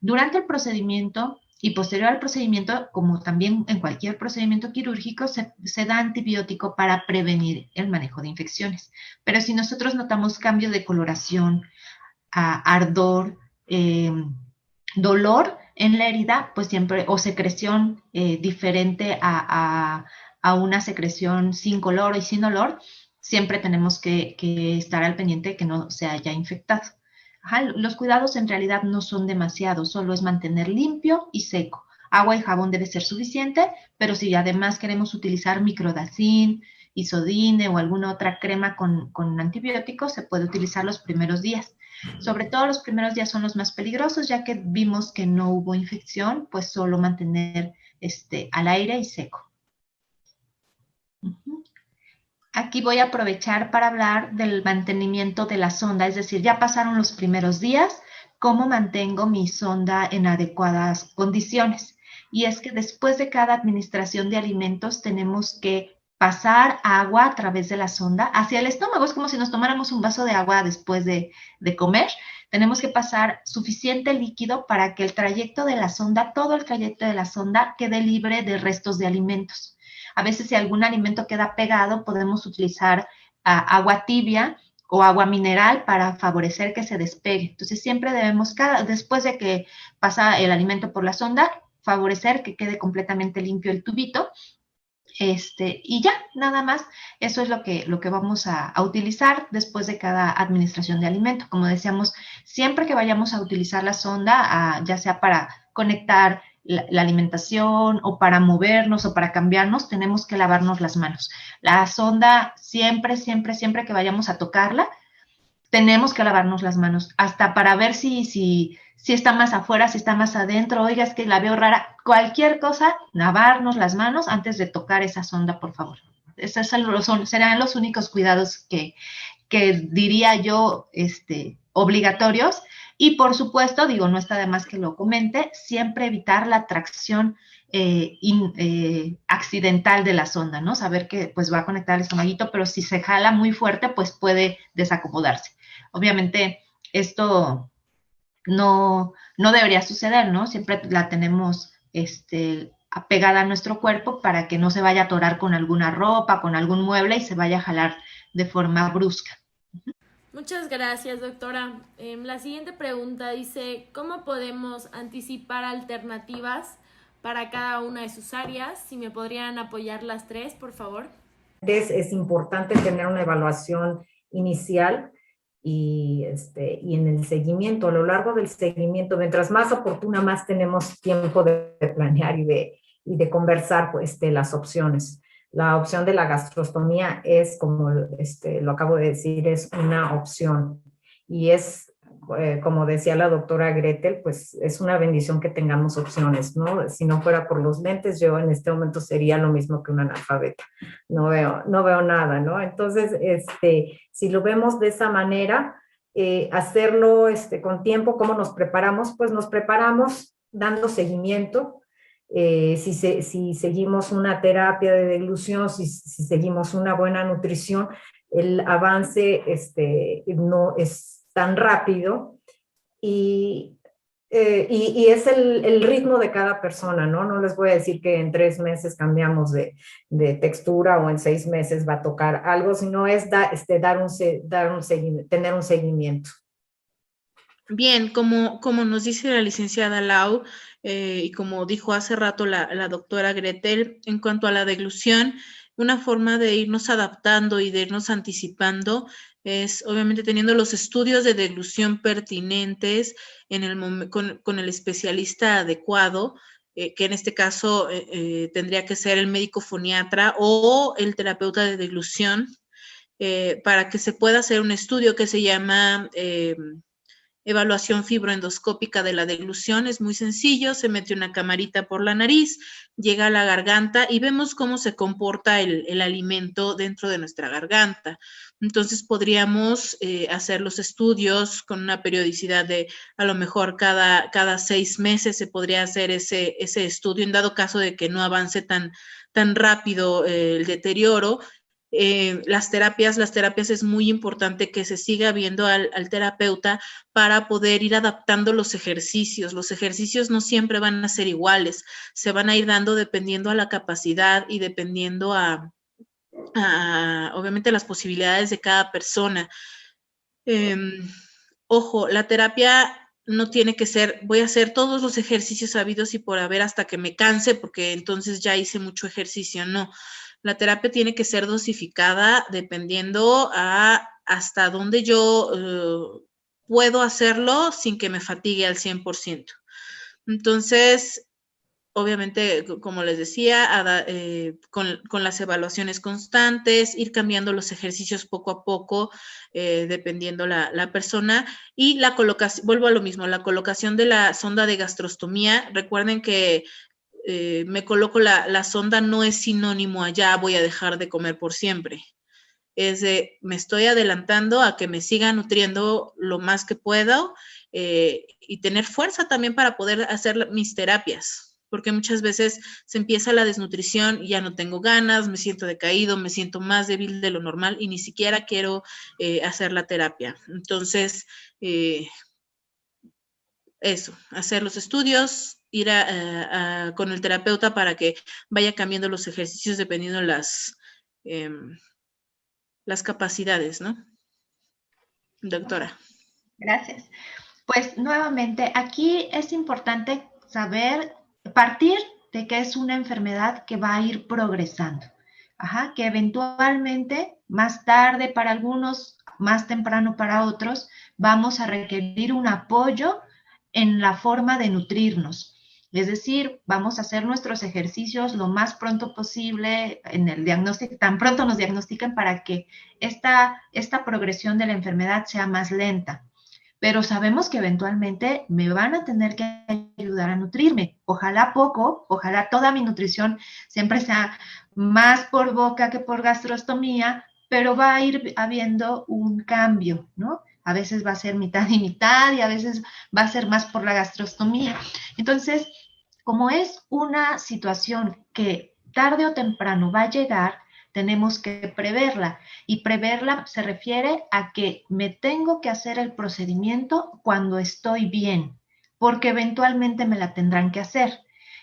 Durante el procedimiento y posterior al procedimiento, como también en cualquier procedimiento quirúrgico, se da antibiótico para prevenir el manejo de infecciones. Pero si nosotros notamos cambio de coloración, ardor, dolor en la herida, pues siempre, o secreción diferente a una secreción sin color y sin olor, siempre tenemos que estar al pendiente de que no se haya infectado. Ajá, los cuidados en realidad no son demasiados, solo es mantener limpio y seco. Agua y jabón debe ser suficiente, pero si además queremos utilizar microdacin, isodine o alguna otra crema con antibióticos, se puede utilizar los primeros días. Sobre todo los primeros días son los más peligrosos, ya que vimos que no hubo infección, pues solo mantener al aire y seco. Aquí voy a aprovechar para hablar del mantenimiento de la sonda, es decir, ya pasaron los primeros días, ¿cómo mantengo mi sonda en adecuadas condiciones? Y es que después de cada administración de alimentos tenemos que pasar agua a través de la sonda hacia el estómago. Es como si nos tomáramos un vaso de agua después de comer. Tenemos que pasar suficiente líquido para que el trayecto de la sonda, todo el trayecto de la sonda, quede libre de restos de alimentos. A veces si algún alimento queda pegado, podemos utilizar agua tibia o agua mineral para favorecer que se despegue. Entonces siempre debemos, después de que pasa el alimento por la sonda, favorecer que quede completamente limpio el tubito. Y ya, nada más, eso es lo que vamos a utilizar después de cada administración de alimento. Como decíamos, siempre que vayamos a utilizar la sonda, ya sea para conectar la alimentación o para movernos o para cambiarnos, tenemos que lavarnos las manos. La sonda, siempre, siempre, siempre que vayamos a tocarla, tenemos que lavarnos las manos, hasta para ver si está más afuera, si está más adentro. Oiga, es que la veo rara. Cualquier cosa, lavarnos las manos antes de tocar esa sonda, por favor. Esos serán los únicos cuidados que diría yo obligatorios. Y por supuesto, digo, no está de más que lo comente, siempre evitar la tracción accidental de la sonda, ¿no? Saber que pues va a conectar el estomaguito, pero si se jala muy fuerte, pues puede desacomodarse. Obviamente, esto no debería suceder, ¿no? Siempre la tenemos apegada a nuestro cuerpo para que no se vaya a atorar con alguna ropa, con algún mueble y se vaya a jalar de forma brusca. Muchas gracias, doctora. La siguiente pregunta dice, ¿cómo podemos anticipar alternativas para cada una de sus áreas? Si me podrían apoyar las tres, por favor. Es importante tener una evaluación inicial y en el seguimiento, a lo largo del seguimiento, mientras más oportuna, más tenemos tiempo de planear y de conversar pues, las opciones. La opción de la gastrostomía es, como lo acabo de decir, es una opción y es, como decía la doctora Gretel, pues es una bendición que tengamos opciones, ¿no? Si no fuera por los lentes, yo en este momento sería lo mismo que un analfabeta. No veo nada, ¿no? Entonces, si lo vemos de esa manera, hacerlo con tiempo, ¿cómo nos preparamos? Pues nos preparamos dando seguimiento. Si seguimos una terapia de deglución, si seguimos una buena nutrición, el avance no es tan rápido y Y es el ritmo de cada persona, ¿no? No les voy a decir que en 3 meses cambiamos de textura o en 6 meses va a tocar algo, sino es tener un seguimiento. Bien, como nos dice la licenciada Lau, y como dijo hace rato la doctora Gretel, en cuanto a la deglución, una forma de irnos adaptando y de irnos anticipando es obviamente teniendo los estudios de deglución pertinentes con el especialista adecuado, que en este caso tendría que ser el médico foniatra o el terapeuta de deglución, para que se pueda hacer un estudio que se llama evaluación fibroendoscópica de la deglución. Es muy sencillo, se mete una camarita por la nariz, llega a la garganta y vemos cómo se comporta el alimento dentro de nuestra garganta. Entonces podríamos hacer los estudios con una periodicidad de a lo mejor cada 6 meses se podría hacer ese estudio, en dado caso de que no avance tan rápido el deterioro. Las terapias es muy importante que se siga viendo al terapeuta para poder ir adaptando los ejercicios. Los ejercicios no siempre van a ser iguales, se van a ir dando dependiendo a la capacidad y dependiendo obviamente las posibilidades de cada persona. Ojo, la terapia no tiene que ser, voy a hacer todos los ejercicios habidos y por haber hasta que me canse, porque entonces ya hice mucho ejercicio. No, la terapia tiene que ser dosificada dependiendo hasta dónde yo puedo hacerlo sin que me fatigue al 100%. Entonces, obviamente, como les decía, con las evaluaciones constantes, ir cambiando los ejercicios poco a poco, dependiendo la persona. Y la colocación, vuelvo a lo mismo, la colocación de la sonda de gastrostomía. Recuerden que me coloco la sonda no es sinónimo a ya voy a dejar de comer por siempre. Es de, me estoy adelantando a que me siga nutriendo lo más que puedo, y tener fuerza también para poder hacer mis terapias, porque muchas veces se empieza la desnutrición y ya no tengo ganas, me siento decaído, me siento más débil de lo normal y ni siquiera quiero hacer la terapia. Entonces, eso, hacer los estudios, ir con el terapeuta para que vaya cambiando los ejercicios dependiendo las capacidades, ¿no? Doctora. Gracias. Pues nuevamente, aquí es importante partir de que es una enfermedad que va a ir progresando. Que eventualmente, más tarde para algunos, más temprano para otros, vamos a requerir un apoyo en la forma de nutrirnos. Es decir, vamos a hacer nuestros ejercicios lo más pronto posible en el diagnóstico, tan pronto nos diagnostiquen para que esta progresión de la enfermedad sea más lenta. Pero sabemos que eventualmente me van a tener que ayudar a nutrirme. Ojalá poco, ojalá toda mi nutrición siempre sea más por boca que por gastrostomía, pero va a ir habiendo un cambio, ¿no? A veces va a ser mitad y mitad y a veces va a ser más por la gastrostomía. Entonces, como es una situación que tarde o temprano va a llegar, tenemos que preverla. Y preverla se refiere a que me tengo que hacer el procedimiento cuando estoy bien, porque eventualmente me la tendrán que hacer.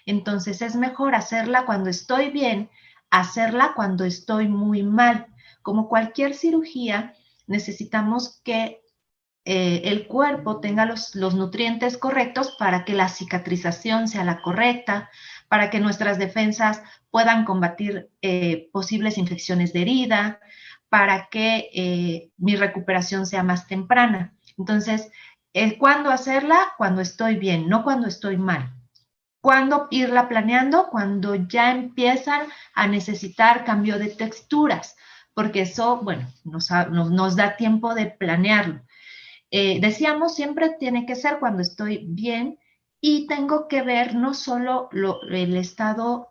Entonces es mejor hacerla cuando estoy bien, hacerla cuando estoy muy mal. Como cualquier cirugía, necesitamos que el cuerpo tenga los nutrientes correctos para que la cicatrización sea la correcta, para que nuestras defensas puedan combatir posibles infecciones de herida, para que mi recuperación sea más temprana. Entonces, ¿cuándo hacerla? Cuando estoy bien, no cuando estoy mal. ¿Cuándo irla planeando? Cuando ya empiezan a necesitar cambio de texturas, porque eso, bueno, nos da tiempo de planearlo. Decíamos, siempre tiene que ser cuando estoy bien y tengo que ver no solo el estado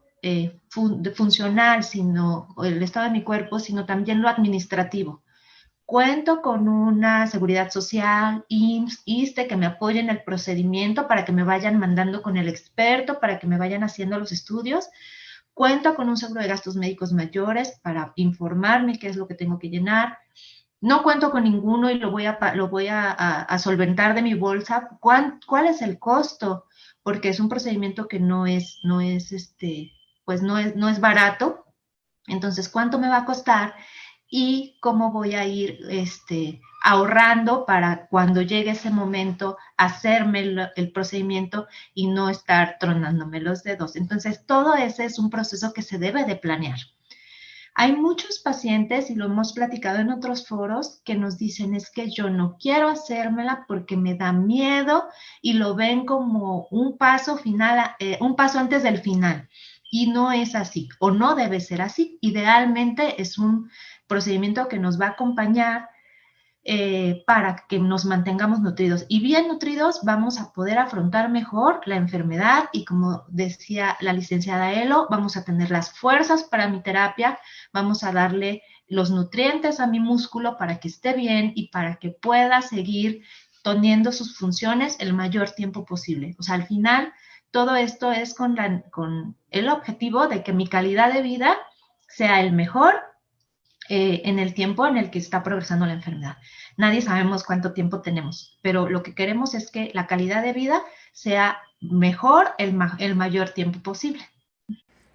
funcional, sino el estado de mi cuerpo, sino también lo administrativo. Cuento con una seguridad social, IMSS, ISSSTE, que me apoyen en el procedimiento para que me vayan mandando con el experto, para que me vayan haciendo los estudios. Cuento con un seguro de gastos médicos mayores para informarme qué es lo que tengo que llenar. no cuento con ninguno y lo voy a solventar de mi bolsa, ¿cuál es el costo? Porque es un procedimiento que no es barato. Entonces, ¿cuánto me va a costar? Y cómo voy a ir ahorrando para cuando llegue ese momento hacerme el procedimiento y no estar tronándome los dedos. Entonces, todo ese es un proceso que se debe de planear. Hay muchos pacientes, y lo hemos platicado en otros foros, que nos dicen, es que yo no quiero hacérmela porque me da miedo, y lo ven como un paso antes del final. Y no es así, o no debe ser así. Idealmente es un procedimiento que nos va a acompañar para que nos mantengamos nutridos. Y bien nutridos vamos a poder afrontar mejor la enfermedad, y como decía la licenciada Elo, vamos a tener las fuerzas para mi terapia, vamos a darle los nutrientes a mi músculo para que esté bien y para que pueda seguir teniendo sus funciones el mayor tiempo posible. O sea, al final, todo esto es con el objetivo de que mi calidad de vida sea el mejor en el tiempo en el que está progresando la enfermedad. Nadie sabemos cuánto tiempo tenemos, pero lo que queremos es que la calidad de vida sea mejor el mayor tiempo posible.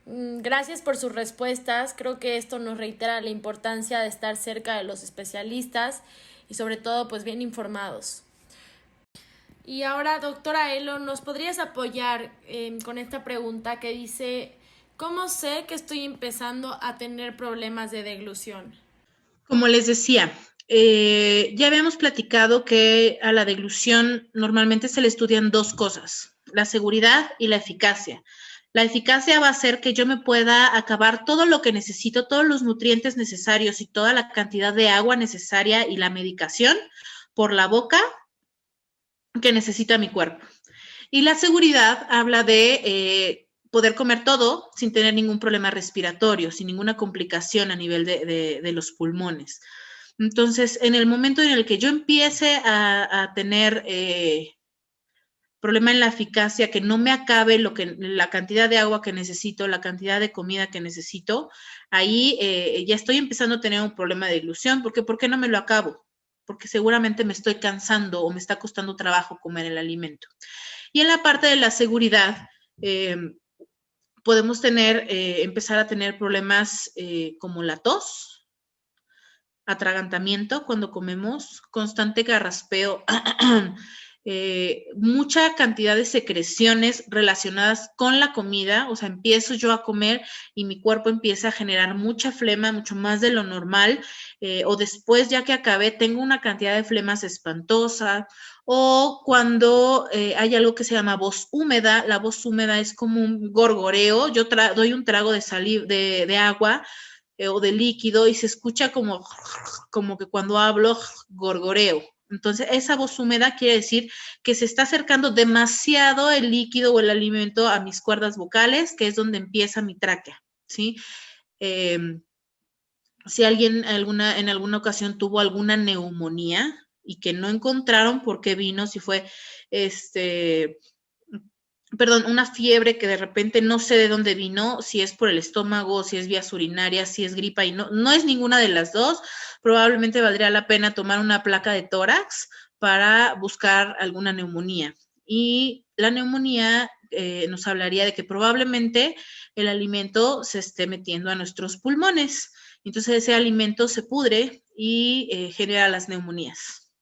Gracias por sus respuestas. Creo que esto nos reitera la importancia de estar cerca de los especialistas y sobre todo pues bien informados. Y ahora, doctora Elo, ¿nos podrías apoyar con esta pregunta que dice, ¿cómo sé que estoy empezando a tener problemas de deglución? Como les decía, ya habíamos platicado que a la deglución normalmente se le estudian dos cosas, la seguridad y la eficacia. La eficacia va a ser que yo me pueda acabar todo lo que necesito, todos los nutrientes necesarios y toda la cantidad de agua necesaria y la medicación por la boca que necesita mi cuerpo. Y la seguridad habla de poder comer todo sin tener ningún problema respiratorio, sin ninguna complicación a nivel de los pulmones. Entonces, en el momento en el que yo empiece a tener problema en la eficacia, que no me acabe la cantidad de agua que necesito, la cantidad de comida que necesito, ahí ya estoy empezando a tener un problema de deglución, porque ¿por qué no me lo acabo? Porque seguramente me estoy cansando o me está costando trabajo comer el alimento. Y en la parte de la seguridad, podemos empezar a tener problemas como la tos, atragantamiento cuando comemos, constante garraspeo, mucha cantidad de secreciones relacionadas con la comida. O sea, empiezo yo a comer y mi cuerpo empieza a generar mucha flema, mucho más de lo normal, o después, ya que acabé, tengo una cantidad de flemas espantosa, o cuando hay algo que se llama voz húmeda. La voz húmeda es como un gorgoreo. Yo doy un trago de saliva, de agua o de líquido, y se escucha como que cuando hablo gorgoreo. Entonces, esa voz húmeda quiere decir que se está acercando demasiado el líquido o el alimento a mis cuerdas vocales, que es donde empieza mi tráquea, ¿sí? Si alguien en alguna ocasión tuvo alguna neumonía y que no encontraron por qué vino, si fue una fiebre que de repente no sé de dónde vino, si es por el estómago, si es vías urinarias, si es gripa, y no es ninguna de las dos, probablemente valdría la pena tomar una placa de tórax para buscar alguna neumonía. Y la neumonía nos hablaría de que probablemente el alimento se esté metiendo a nuestros pulmones. Entonces ese alimento se pudre y genera las neumonías.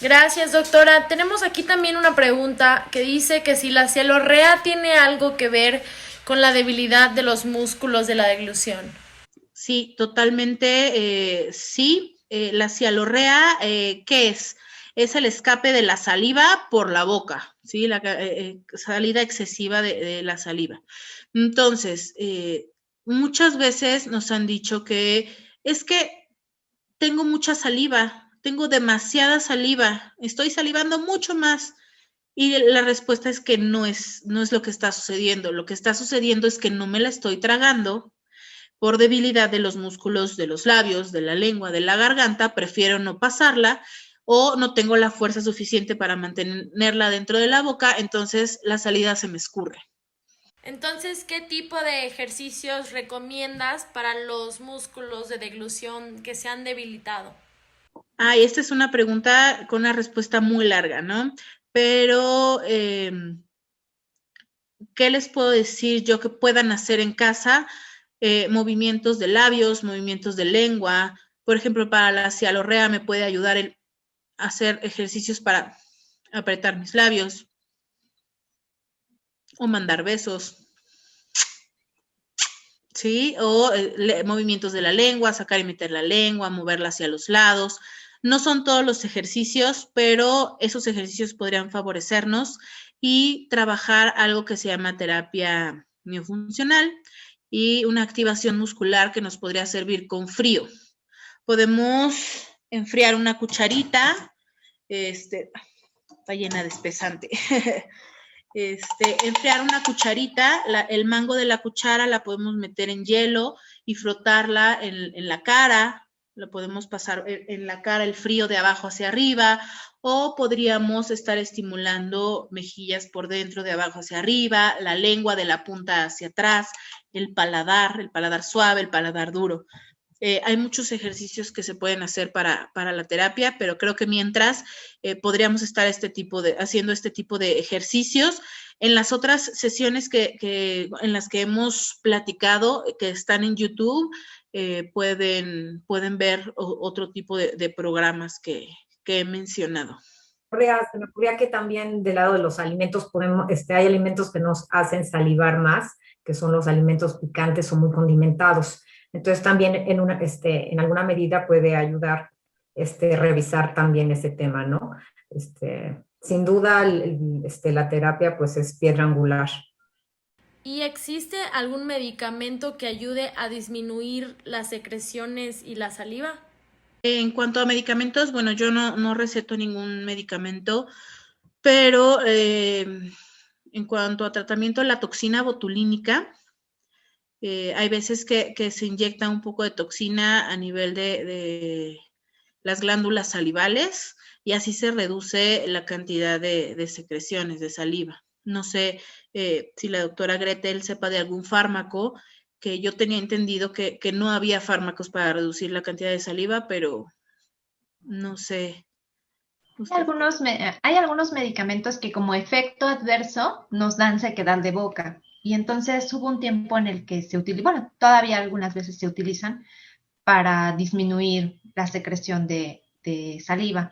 Gracias, doctora. Tenemos aquí también una pregunta que dice que si la cialorrea tiene algo que ver con la debilidad de los músculos de la deglución. Sí, totalmente, sí. La cialorrea, ¿qué es? Es el escape de la saliva por la boca, ¿sí? La salida excesiva de la saliva. Entonces, muchas veces nos han dicho que es que tengo mucha saliva, tengo demasiada saliva, estoy salivando mucho más. Y la respuesta es que no es lo que está sucediendo. Lo que está sucediendo es que no me la estoy tragando por debilidad de los músculos de los labios, de la lengua, de la garganta. Prefiero no pasarla, o no tengo la fuerza suficiente para mantenerla dentro de la boca, entonces la salida se me escurre. Entonces, ¿qué tipo de ejercicios recomiendas para los músculos de deglución que se han debilitado? Ay, esta es una pregunta con una respuesta muy larga, ¿no? Pero, ¿qué les puedo decir yo que puedan hacer en casa? Movimientos de labios, movimientos de lengua. Por ejemplo, para la cialorrea me puede ayudar a hacer ejercicios para apretar mis labios o mandar besos. ¿Sí? O movimientos de la lengua, sacar y meter la lengua, moverla hacia los lados. No son todos los ejercicios, pero esos ejercicios podrían favorecernos y trabajar algo que se llama terapia miofuncional y una activación muscular que nos podría servir con frío. Podemos enfriar una cucharita, está llena de espesante. Enfriar una cucharita, el mango de la cuchara la podemos meter en hielo y frotarla en la cara, lo podemos pasar en la cara el frío de abajo hacia arriba, o podríamos estar estimulando mejillas por dentro, de abajo hacia arriba, la lengua de la punta hacia atrás, el paladar suave, el paladar duro. Hay muchos ejercicios que se pueden hacer para la terapia, pero creo que mientras podríamos estar haciendo este tipo de ejercicios. En las otras sesiones en las que hemos platicado, que están en YouTube, pueden ver otro tipo de programas que he mencionado. Se me ocurría que también del lado de los alimentos hay alimentos que nos hacen salivar más, que son los alimentos picantes o muy condimentados. Entonces también en alguna medida puede ayudar revisar también ese tema, ¿no? Sin duda la terapia pues es piedra angular. ¿Y existe algún medicamento que ayude a disminuir las secreciones y la saliva? En cuanto a medicamentos, bueno, yo no receto ningún medicamento, pero en cuanto a tratamiento, la toxina botulínica, hay veces que se inyecta un poco de toxina a nivel de las glándulas salivales y así se reduce la cantidad de secreciones de saliva. No sé si la doctora Gretel sepa de algún fármaco, que yo tenía entendido que no había fármacos para reducir la cantidad de saliva, pero no sé. Hay algunos medicamentos que como efecto adverso nos dan sequedad de boca. Y entonces hubo un tiempo en el que se utilizan, bueno, todavía algunas veces se utilizan para disminuir la secreción de saliva.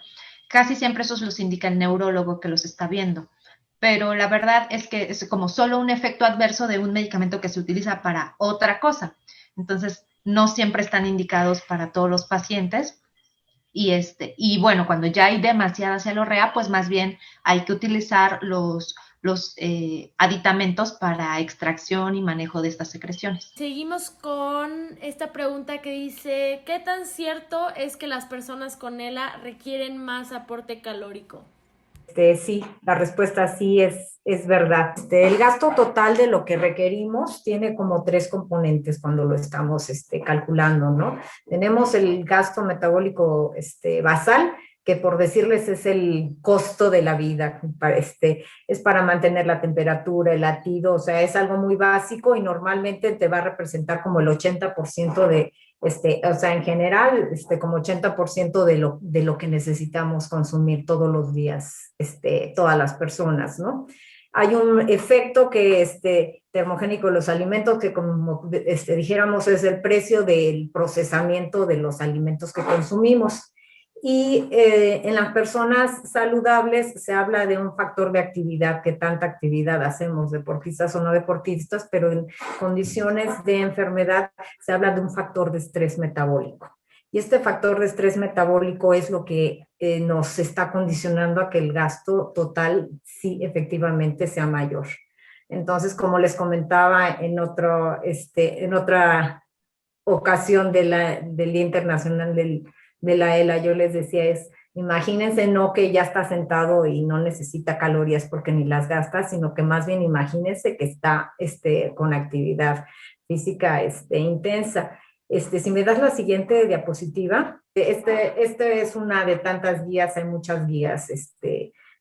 Casi siempre esos los indica el neurólogo que los está viendo. Pero la verdad es que es como solo un efecto adverso de un medicamento que se utiliza para otra cosa. Entonces, no siempre están indicados para todos los pacientes. Y bueno, cuando ya hay demasiada cialorrea, pues más bien hay que utilizar los aditamentos para extracción y manejo de estas secreciones. Seguimos con esta pregunta que dice, ¿qué tan cierto es que las personas con ELA requieren más aporte calórico? Sí, la respuesta sí es verdad. El gasto total de lo que requerimos tiene como 3 componentes cuando lo estamos calculando, ¿no? Tenemos el gasto metabólico basal, que por decirles es el costo de la vida, es para mantener la temperatura, el latido, o sea, es algo muy básico y normalmente te va a representar como el 80% de, o sea, en general, como 80% de lo que necesitamos consumir todos los días, todas las personas, ¿no? Hay un efecto que termogénico de los alimentos que como dijéramos es el precio del procesamiento de los alimentos que consumimos. Y en las personas saludables se habla de un factor de actividad, que tanta actividad hacemos, deportistas o no deportistas, pero en condiciones de enfermedad se habla de un factor de estrés metabólico. Y este factor de estrés metabólico es lo que nos está condicionando a que el gasto total sí efectivamente sea mayor. Entonces, como les comentaba en otra ocasión del Día Internacional de la ELA, yo les decía imagínense no que ya está sentado y no necesita calorías porque ni las gasta, sino que más bien imagínense que está con actividad física intensa. Si me das la siguiente diapositiva, es una de tantas guías, hay muchas guías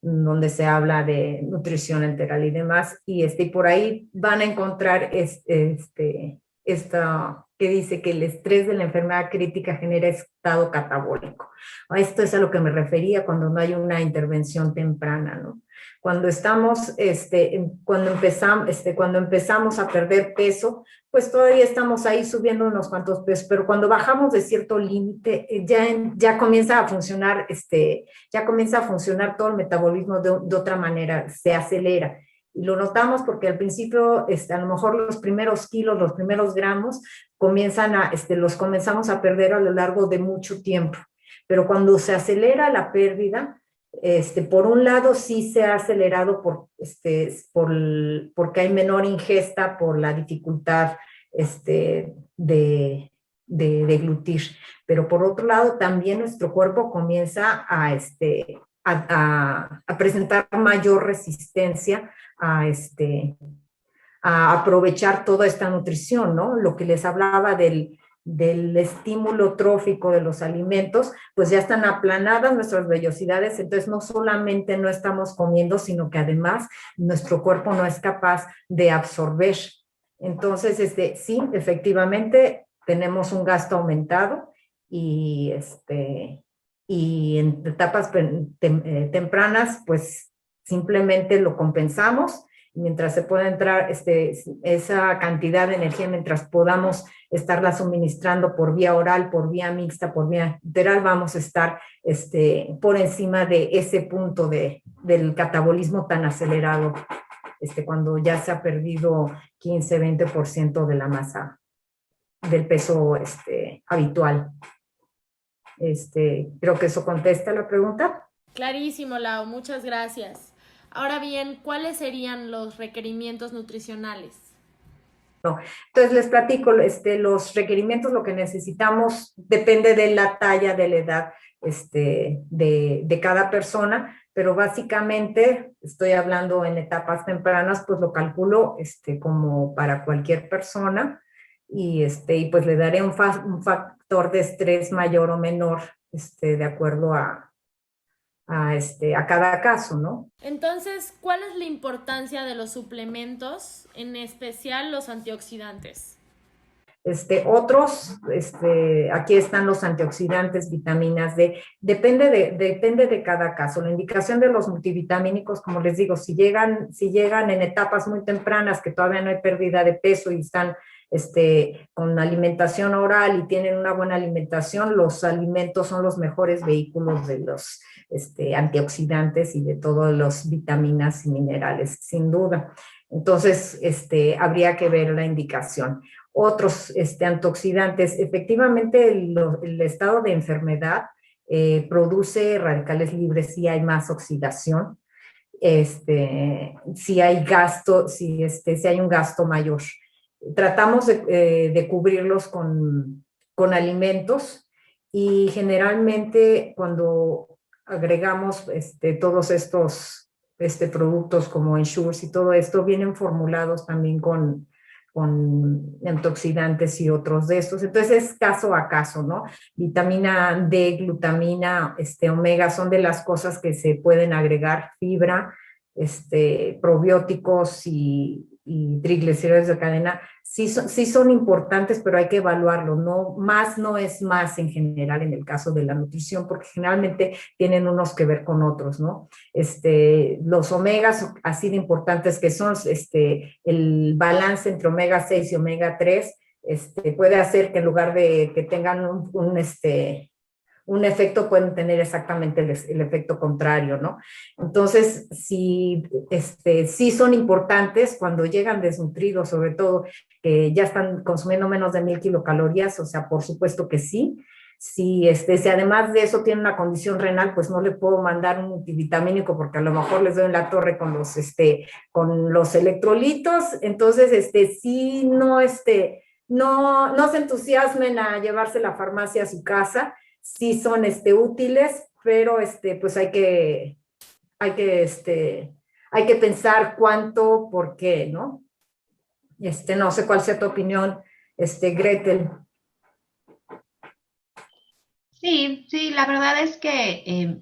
donde se habla de nutrición enteral y demás, y por ahí van a encontrar que que dice que el estrés de la enfermedad crítica genera estado catabólico. A esto es a lo que me refería cuando no hay una intervención temprana, ¿no? Cuando estamos, cuando empezamos a perder peso, pues todavía estamos ahí subiendo unos cuantos pesos, pero cuando bajamos de cierto límite, ya comienza a funcionar, todo el metabolismo de otra manera, se acelera. Y lo notamos porque al principio, a lo mejor los primeros kilos, los primeros gramos, los comenzamos a perder a lo largo de mucho tiempo. Pero cuando se acelera la pérdida, por un lado sí se ha acelerado porque hay menor ingesta por la dificultad de deglutir, pero por otro lado también nuestro cuerpo comienza a presentar mayor resistencia a aprovechar toda esta nutrición, ¿no? Lo que les hablaba del estímulo trófico de los alimentos, pues ya están aplanadas nuestras vellosidades, entonces no solamente no estamos comiendo, sino que además nuestro cuerpo no es capaz de absorber. Entonces, sí, efectivamente, tenemos un gasto aumentado y en etapas tempranas, pues simplemente lo compensamos mientras se pueda entrar esa cantidad de energía, mientras podamos estarla suministrando por vía oral, por vía mixta, por vía enteral, vamos a estar por encima de ese punto del catabolismo tan acelerado, cuando ya se ha perdido 15-20% de la masa, del peso habitual. Creo que eso contesta la pregunta. Clarísimo, Lau, muchas gracias. Ahora bien, ¿cuáles serían los requerimientos nutricionales? No. Entonces les platico, los requerimientos, lo que necesitamos depende de la talla, de la edad de cada persona, pero básicamente estoy hablando en etapas tempranas, pues lo calculo como para cualquier persona y pues le daré un factor de estrés mayor o menor de acuerdo a cada caso, ¿no? Entonces, ¿cuál es la importancia de los suplementos, en especial los antioxidantes? Aquí están los antioxidantes, vitaminas D, depende de cada caso. La indicación de los multivitamínicos, como les digo, si llegan en etapas muy tempranas que todavía no hay pérdida de peso y están con alimentación oral y tienen una buena alimentación, los alimentos son los mejores vehículos de los antioxidantes y de todas las vitaminas y minerales, sin duda. Entonces, habría que ver la indicación. Otros antioxidantes, efectivamente el estado de enfermedad produce radicales libres, si hay más oxidación, si hay gasto, si hay un gasto mayor. Tratamos de cubrirlos con alimentos y generalmente cuando agregamos todos estos productos como Ensures y todo esto, vienen formulados también con antioxidantes y otros de estos. Entonces es caso a caso, ¿no? Vitamina D, glutamina, omega son de las cosas que se pueden agregar, fibra, probióticos y triglicéridos de cadena, sí son importantes, pero hay que evaluarlo, no es más en general en el caso de la nutrición, porque generalmente tienen unos que ver con otros, ¿no? Los omegas, así de importantes que son, el balance entre omega 6 y omega 3, puede hacer que en lugar de que tengan un efecto, pueden tener exactamente el efecto contrario, ¿no? Entonces, sí son importantes cuando llegan desnutridos, sobre todo, que ya están consumiendo menos de 1000 kilocalorías, o sea, por supuesto que sí. Si además de eso tiene una condición renal, pues no le puedo mandar un multivitamínico porque a lo mejor les doy en la torre con los electrolitos. Entonces, sí, no se entusiasmen a llevarse la farmacia a su casa. Sí son útiles, pero pues hay que pensar cuánto, por qué, ¿no? No sé cuál sea tu opinión, Gretel. Sí, la verdad es que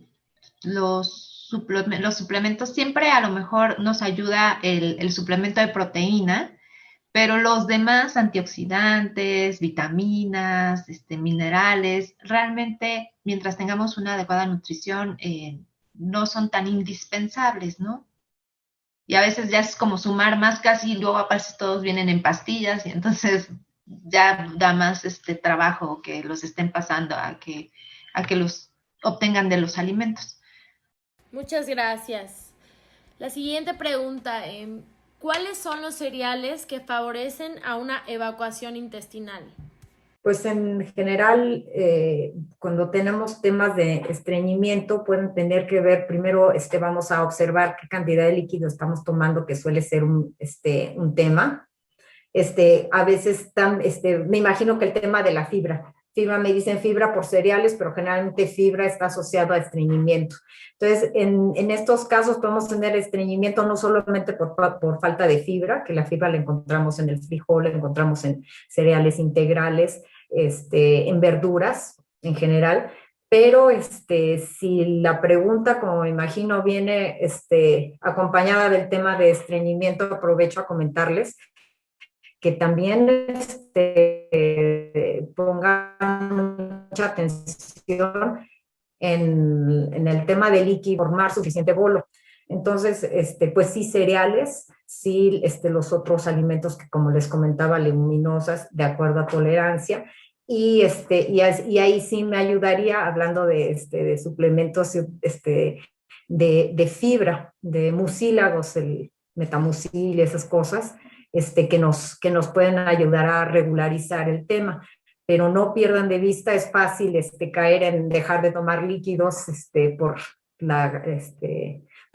los suplementos siempre a lo mejor nos ayuda el suplemento de proteína, Pero los demás antioxidantes, vitaminas, minerales, realmente mientras tengamos una adecuada nutrición, no son tan indispensables, ¿no? Y a veces ya es como sumar más casi, y luego aparte todos vienen en pastillas, y entonces ya da más trabajo que los estén pasando a que los obtengan de los alimentos. Muchas gracias. La siguiente pregunta, ¿cuáles son los cereales que favorecen a una evacuación intestinal? Pues en general, cuando tenemos temas de estreñimiento, pueden tener que ver, primero vamos a observar qué cantidad de líquido estamos tomando, que suele ser un tema. A veces me imagino que el tema de la fibra. Fibra, me dicen fibra por cereales, pero generalmente fibra está asociado a estreñimiento. Entonces, en estos casos podemos tener estreñimiento no solamente por falta de fibra, que la fibra la encontramos en el frijol, la encontramos en cereales integrales, en verduras en general, pero si la pregunta, como me imagino, viene acompañada del tema de estreñimiento, aprovecho a comentarles que también pongan mucha atención en el tema de líquido, formar suficiente bolo. Entonces, pues sí, cereales, sí, los otros alimentos que, como les comentaba, leguminosas, de acuerdo a tolerancia, y ahí sí me ayudaría, hablando de suplementos de fibra, de mucílagos, el metamucil y esas cosas, que nos pueden ayudar a regularizar el tema. Pero no pierdan de vista, es fácil caer en dejar de tomar líquidos por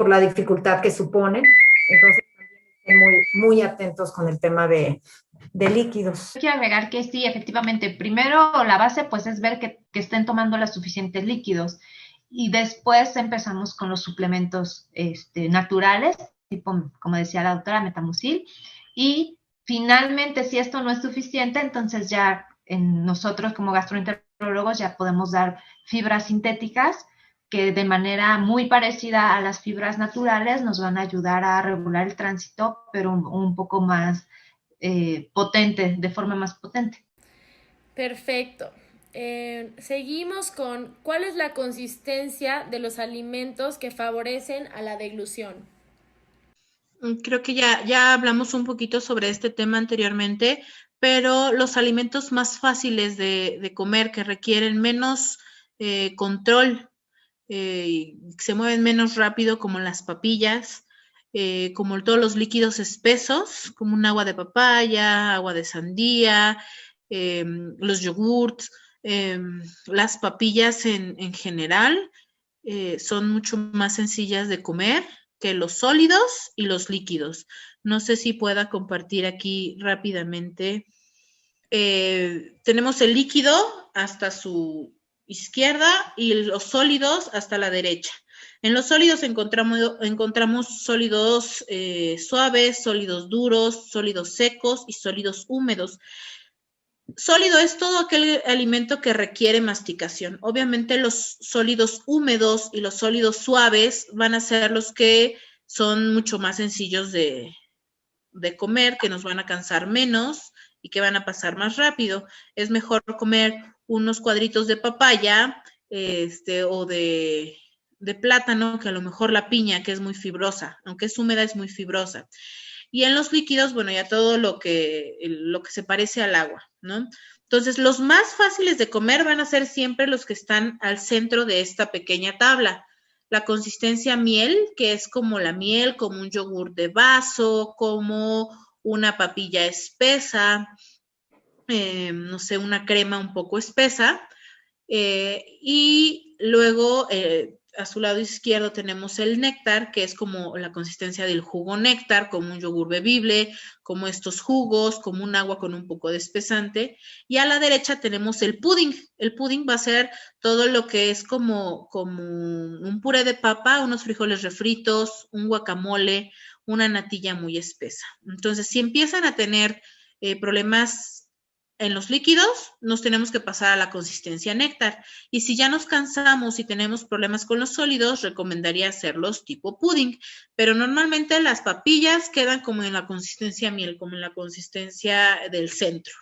la dificultad que supone. Entonces, muy, muy atentos con el tema de líquidos. Quiero agregar que sí, efectivamente, primero la base pues es ver que estén tomando los suficientes líquidos, y después empezamos con los suplementos naturales, tipo, como decía la doctora, metamucil, y finalmente, si esto no es suficiente, entonces ya nosotros como gastroenterólogos ya podemos dar fibras sintéticas que de manera muy parecida a las fibras naturales nos van a ayudar a regular el tránsito, pero un poco más potente, de forma más potente. Perfecto. Seguimos con ¿cuál es la consistencia de los alimentos que favorecen a la deglución? Creo que ya hablamos un poquito sobre este tema anteriormente, pero los alimentos más fáciles de comer, que requieren menos control, se mueven menos rápido, como las papillas, como todos los líquidos espesos, como un agua de papaya, agua de sandía, los yogurts, las papillas en general son mucho más sencillas de comer que los sólidos y los líquidos. No sé si pueda compartir aquí rápidamente. Tenemos el líquido hasta su izquierda y los sólidos hasta la derecha. En los sólidos encontramos sólidos suaves, sólidos duros, sólidos secos y sólidos húmedos. Sólido es todo aquel alimento que requiere masticación. Obviamente los sólidos húmedos y los sólidos suaves van a ser los que son mucho más sencillos de comer, que nos van a cansar menos y que van a pasar más rápido. Es mejor comer unos cuadritos de papaya o de plátano, que a lo mejor la piña, que es muy fibrosa, aunque es húmeda, es muy fibrosa. Y en los líquidos, bueno, ya todo lo que se parece al agua, ¿no? Entonces, los más fáciles de comer van a ser siempre los que están al centro de esta pequeña tabla. La consistencia miel, que es como la miel, como un yogur de vaso, como una papilla espesa, no sé, una crema un poco espesa. Y luego a su lado izquierdo tenemos el néctar, que es como la consistencia del jugo néctar, como un yogur bebible, como estos jugos, como un agua con un poco de espesante. Y a la derecha tenemos el pudding. El pudding va a ser todo lo que es como un puré de papa, unos frijoles refritos, un guacamole, una natilla muy espesa. Entonces, si empiezan a tener problemas en los líquidos, nos tenemos que pasar a la consistencia néctar. Y si ya nos cansamos y tenemos problemas con los sólidos, recomendaría hacerlos tipo pudding. Pero normalmente las papillas quedan como en la consistencia miel, como en la consistencia del centro.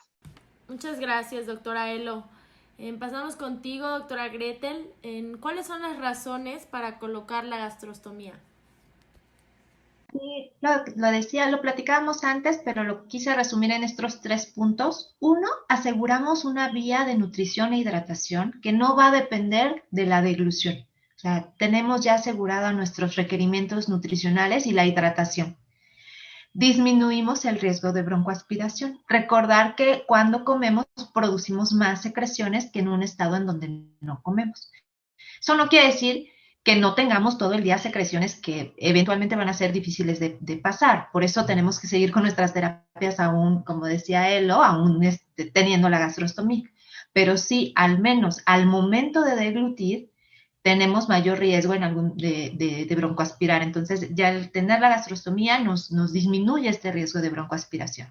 Muchas gracias, doctora Elo. Pasamos contigo, doctora Gretel. ¿Cuáles son las razones para colocar la gastrostomía? Sí, lo decía, lo platicábamos antes, pero lo quise resumir en estos 3 puntos. Uno, aseguramos una vía de nutrición e hidratación que no va a depender de la deglución. O sea, tenemos ya asegurado nuestros requerimientos nutricionales y la hidratación. Disminuimos el riesgo de broncoaspiración. Recordar que cuando comemos producimos más secreciones que en un estado en donde no comemos. Eso no quiere decir que no tengamos todo el día secreciones que eventualmente van a ser difíciles de pasar. Por eso tenemos que seguir con nuestras terapias aún, como decía Elo, aún teniendo la gastrostomía. Pero sí, al menos al momento de deglutir, tenemos mayor riesgo de broncoaspirar. Entonces, ya al tener la gastrostomía nos disminuye este riesgo de broncoaspiración.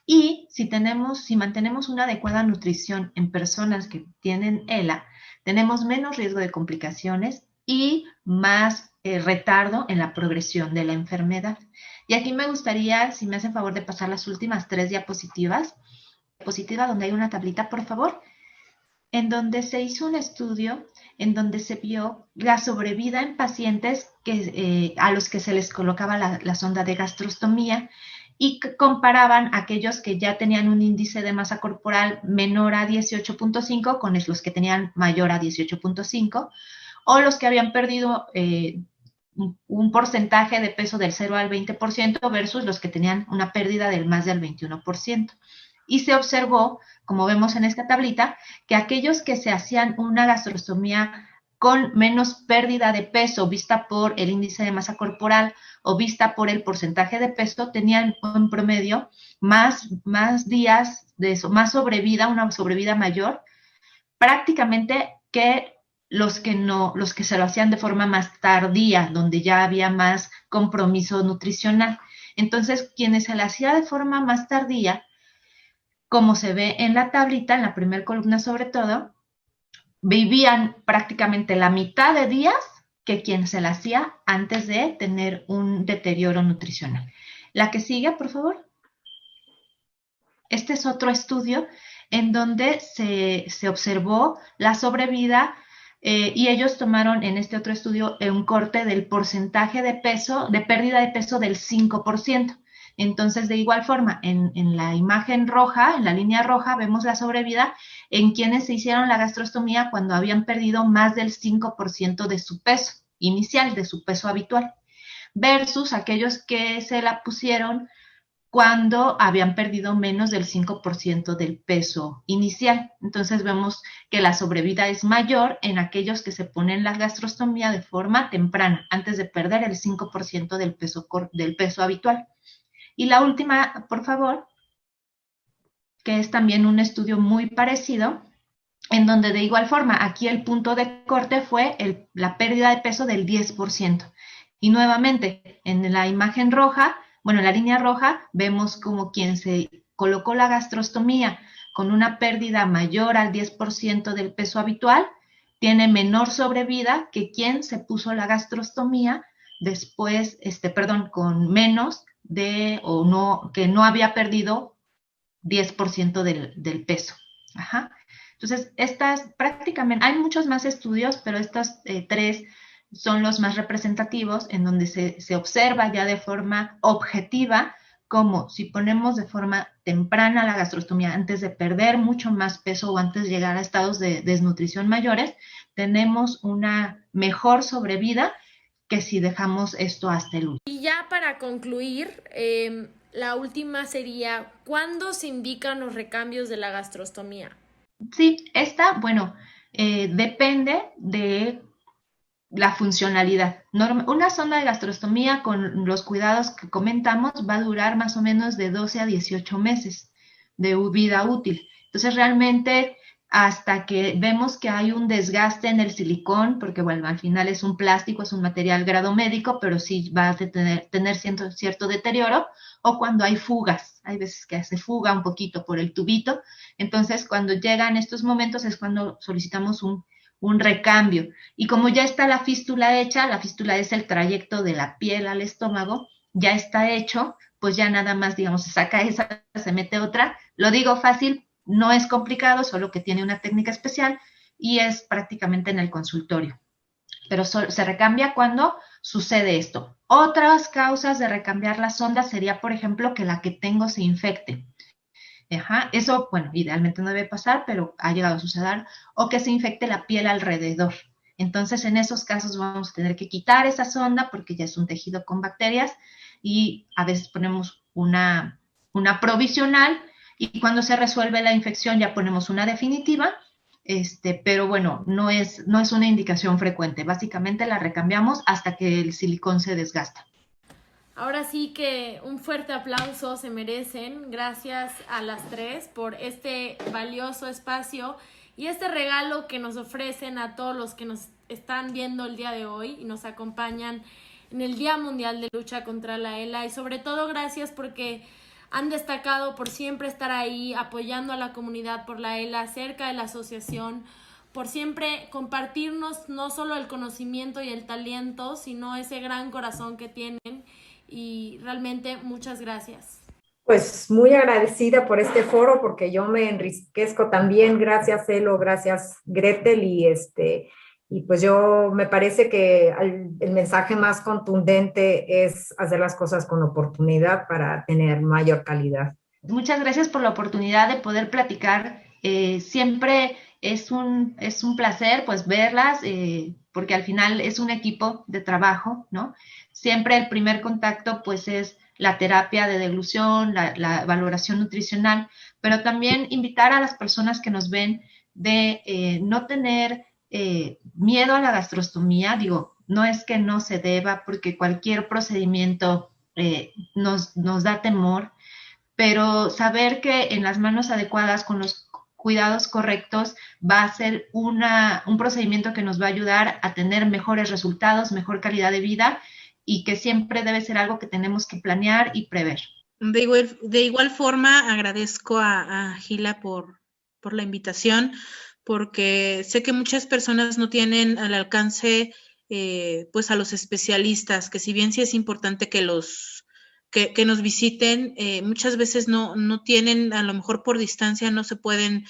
Y si mantenemos una adecuada nutrición en personas que tienen ELA, tenemos menos riesgo de complicaciones y más retardo en la progresión de la enfermedad. Y aquí me gustaría, si me hacen favor de pasar las últimas 3 diapositivas, diapositiva donde hay una tablita, por favor, en donde se hizo un estudio en donde se vio la sobrevida en pacientes a los que se les colocaba la sonda de gastrostomía y comparaban aquellos que ya tenían un índice de masa corporal menor a 18.5 con los que tenían mayor a 18.5 o los que habían perdido un porcentaje de peso del 0 al 20% versus los que tenían una pérdida del más del 21%. Y se observó, como vemos en esta tablita, que aquellos que se hacían una gastrostomía con menos pérdida de peso vista por el índice de masa corporal o vista por el porcentaje de peso, tenían en promedio más días de eso, más sobrevida, una sobrevida mayor, prácticamente que los que se lo hacían de forma más tardía, donde ya había más compromiso nutricional. Entonces, quienes se lo hacía de forma más tardía, como se ve en la tablita, en la primera columna sobre todo, vivían prácticamente la mitad de días que quien se la hacía antes de tener un deterioro nutricional. La que sigue, por favor. Este es otro estudio en donde se observó la sobrevida y ellos tomaron en este otro estudio un corte del porcentaje de peso, de pérdida de peso del 5%. Entonces, de igual forma, en la imagen roja, en la línea roja, vemos la sobrevida en quienes se hicieron la gastrostomía cuando habían perdido más del 5% de su peso inicial, de su peso habitual, versus aquellos que se la pusieron cuando habían perdido menos del 5% del peso inicial. Entonces vemos que la sobrevida es mayor en aquellos que se ponen la gastrostomía de forma temprana, antes de perder el 5% del peso habitual. Y la última, por favor, que es también un estudio muy parecido, en donde de igual forma, aquí el punto de corte fue la pérdida de peso del 10%. Y nuevamente, en la imagen roja, bueno, en la línea roja, vemos como quien se colocó la gastrostomía con una pérdida mayor al 10% del peso habitual, tiene menor sobrevida que quien se puso la gastrostomía después, con menos que no había perdido 10% del peso. Ajá. Entonces, prácticamente, hay muchos más estudios, pero estos 3 son los más representativos en donde se observa ya de forma objetiva como si ponemos de forma temprana la gastrostomía antes de perder mucho más peso o antes de llegar a estados de desnutrición mayores, tenemos una mejor sobrevida que si dejamos esto hasta el último. Y ya para concluir, la última sería, ¿cuándo se indican los recambios de la gastrostomía? Sí, depende de la funcionalidad. Una sonda de gastrostomía con los cuidados que comentamos va a durar más o menos de 12 a 18 meses de vida útil. Entonces, realmente hasta que vemos que hay un desgaste en el silicón, porque bueno, al final es un plástico, es un material grado médico, pero sí va a tener cierto deterioro, o cuando hay fugas, hay veces que se fuga un poquito por el tubito, entonces cuando llegan estos momentos es cuando solicitamos un recambio, y como ya está la fístula hecha, la fístula es el trayecto de la piel al estómago, ya está hecho, pues ya nada más, digamos, se saca esa, se mete otra, lo digo fácil, no es complicado, solo que tiene una técnica especial y es prácticamente en el consultorio. Pero se recambia cuando sucede esto. Otras causas de recambiar la sonda sería, por ejemplo, que la que tengo se infecte. Ajá, eso, bueno, idealmente no debe pasar, pero ha llegado a suceder, o que se infecte la piel alrededor. Entonces, en esos casos vamos a tener que quitar esa sonda porque ya es un tejido con bacterias y a veces ponemos una provisional y cuando se resuelve la infección ya ponemos una definitiva, pero bueno, no es una indicación frecuente. Básicamente la recambiamos hasta que el silicón se desgasta. Ahora sí que un fuerte aplauso se merecen. Gracias a las tres por este valioso espacio y este regalo que nos ofrecen a todos los que nos están viendo el día de hoy y nos acompañan en el Día Mundial de Lucha contra la ELA. Y sobre todo gracias porque han destacado por siempre estar ahí apoyando a la comunidad por la ELA, cerca de la asociación, por siempre compartirnos no solo el conocimiento y el talento, sino ese gran corazón que tienen. Y realmente muchas gracias. Pues muy agradecida por este foro porque yo me enriquezco también. Gracias, Elo, gracias, Gretel, y pues yo me parece que el mensaje más contundente es hacer las cosas con oportunidad para tener mayor calidad. Muchas gracias por la oportunidad de poder platicar. Siempre es un placer pues verlas, porque al final es un equipo de trabajo, ¿no? Siempre el primer contacto pues es la terapia de deglución, la valoración nutricional, pero también invitar a las personas que nos ven de no tener miedo a la gastrostomía. Digo, no es que no se deba, porque cualquier procedimiento nos da temor, pero saber que en las manos adecuadas, con los cuidados correctos, va a ser un procedimiento que nos va a ayudar a tener mejores resultados, mejor calidad de vida, y que siempre debe ser algo que tenemos que planear y prever. De igual forma, agradezco a Gila por la invitación, porque sé que muchas personas no tienen al alcance pues a los especialistas, que si bien sí es importante que nos visiten, muchas veces no tienen, a lo mejor por distancia no se pueden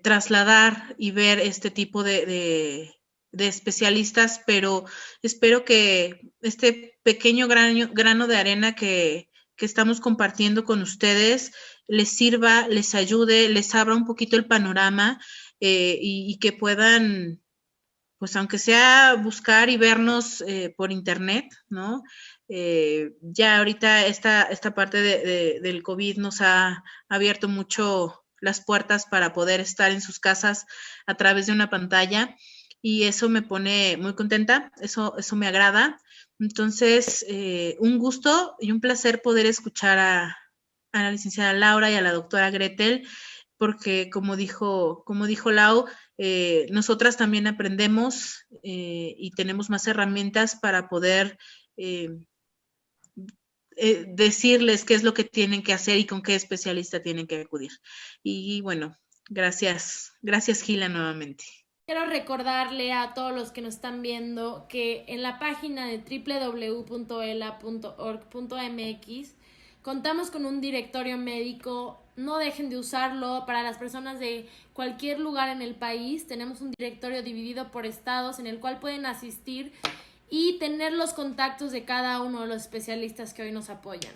trasladar y ver este tipo de especialistas, pero espero que este pequeño grano de arena que estamos compartiendo con ustedes les sirva, les ayude, les abra un poquito el panorama, y que puedan, pues aunque sea buscar y vernos por internet, ¿no? Ya ahorita esta parte del COVID nos ha abierto mucho las puertas para poder estar en sus casas a través de una pantalla, y eso me pone muy contenta, eso me agrada. Entonces, un gusto y un placer poder escuchar a la licenciada Laura y a la doctora Gretel, porque como dijo Lau, nosotras también aprendemos y tenemos más herramientas para poder decirles qué es lo que tienen que hacer y con qué especialista tienen que acudir. Y bueno, gracias Gila nuevamente. Quiero recordarle a todos los que nos están viendo que en la página de www.ela.org.mx contamos con un directorio médico. No dejen de usarlo para las personas de cualquier lugar en el país. Tenemos un directorio dividido por estados en el cual pueden asistir y tener los contactos de cada uno de los especialistas que hoy nos apoyan.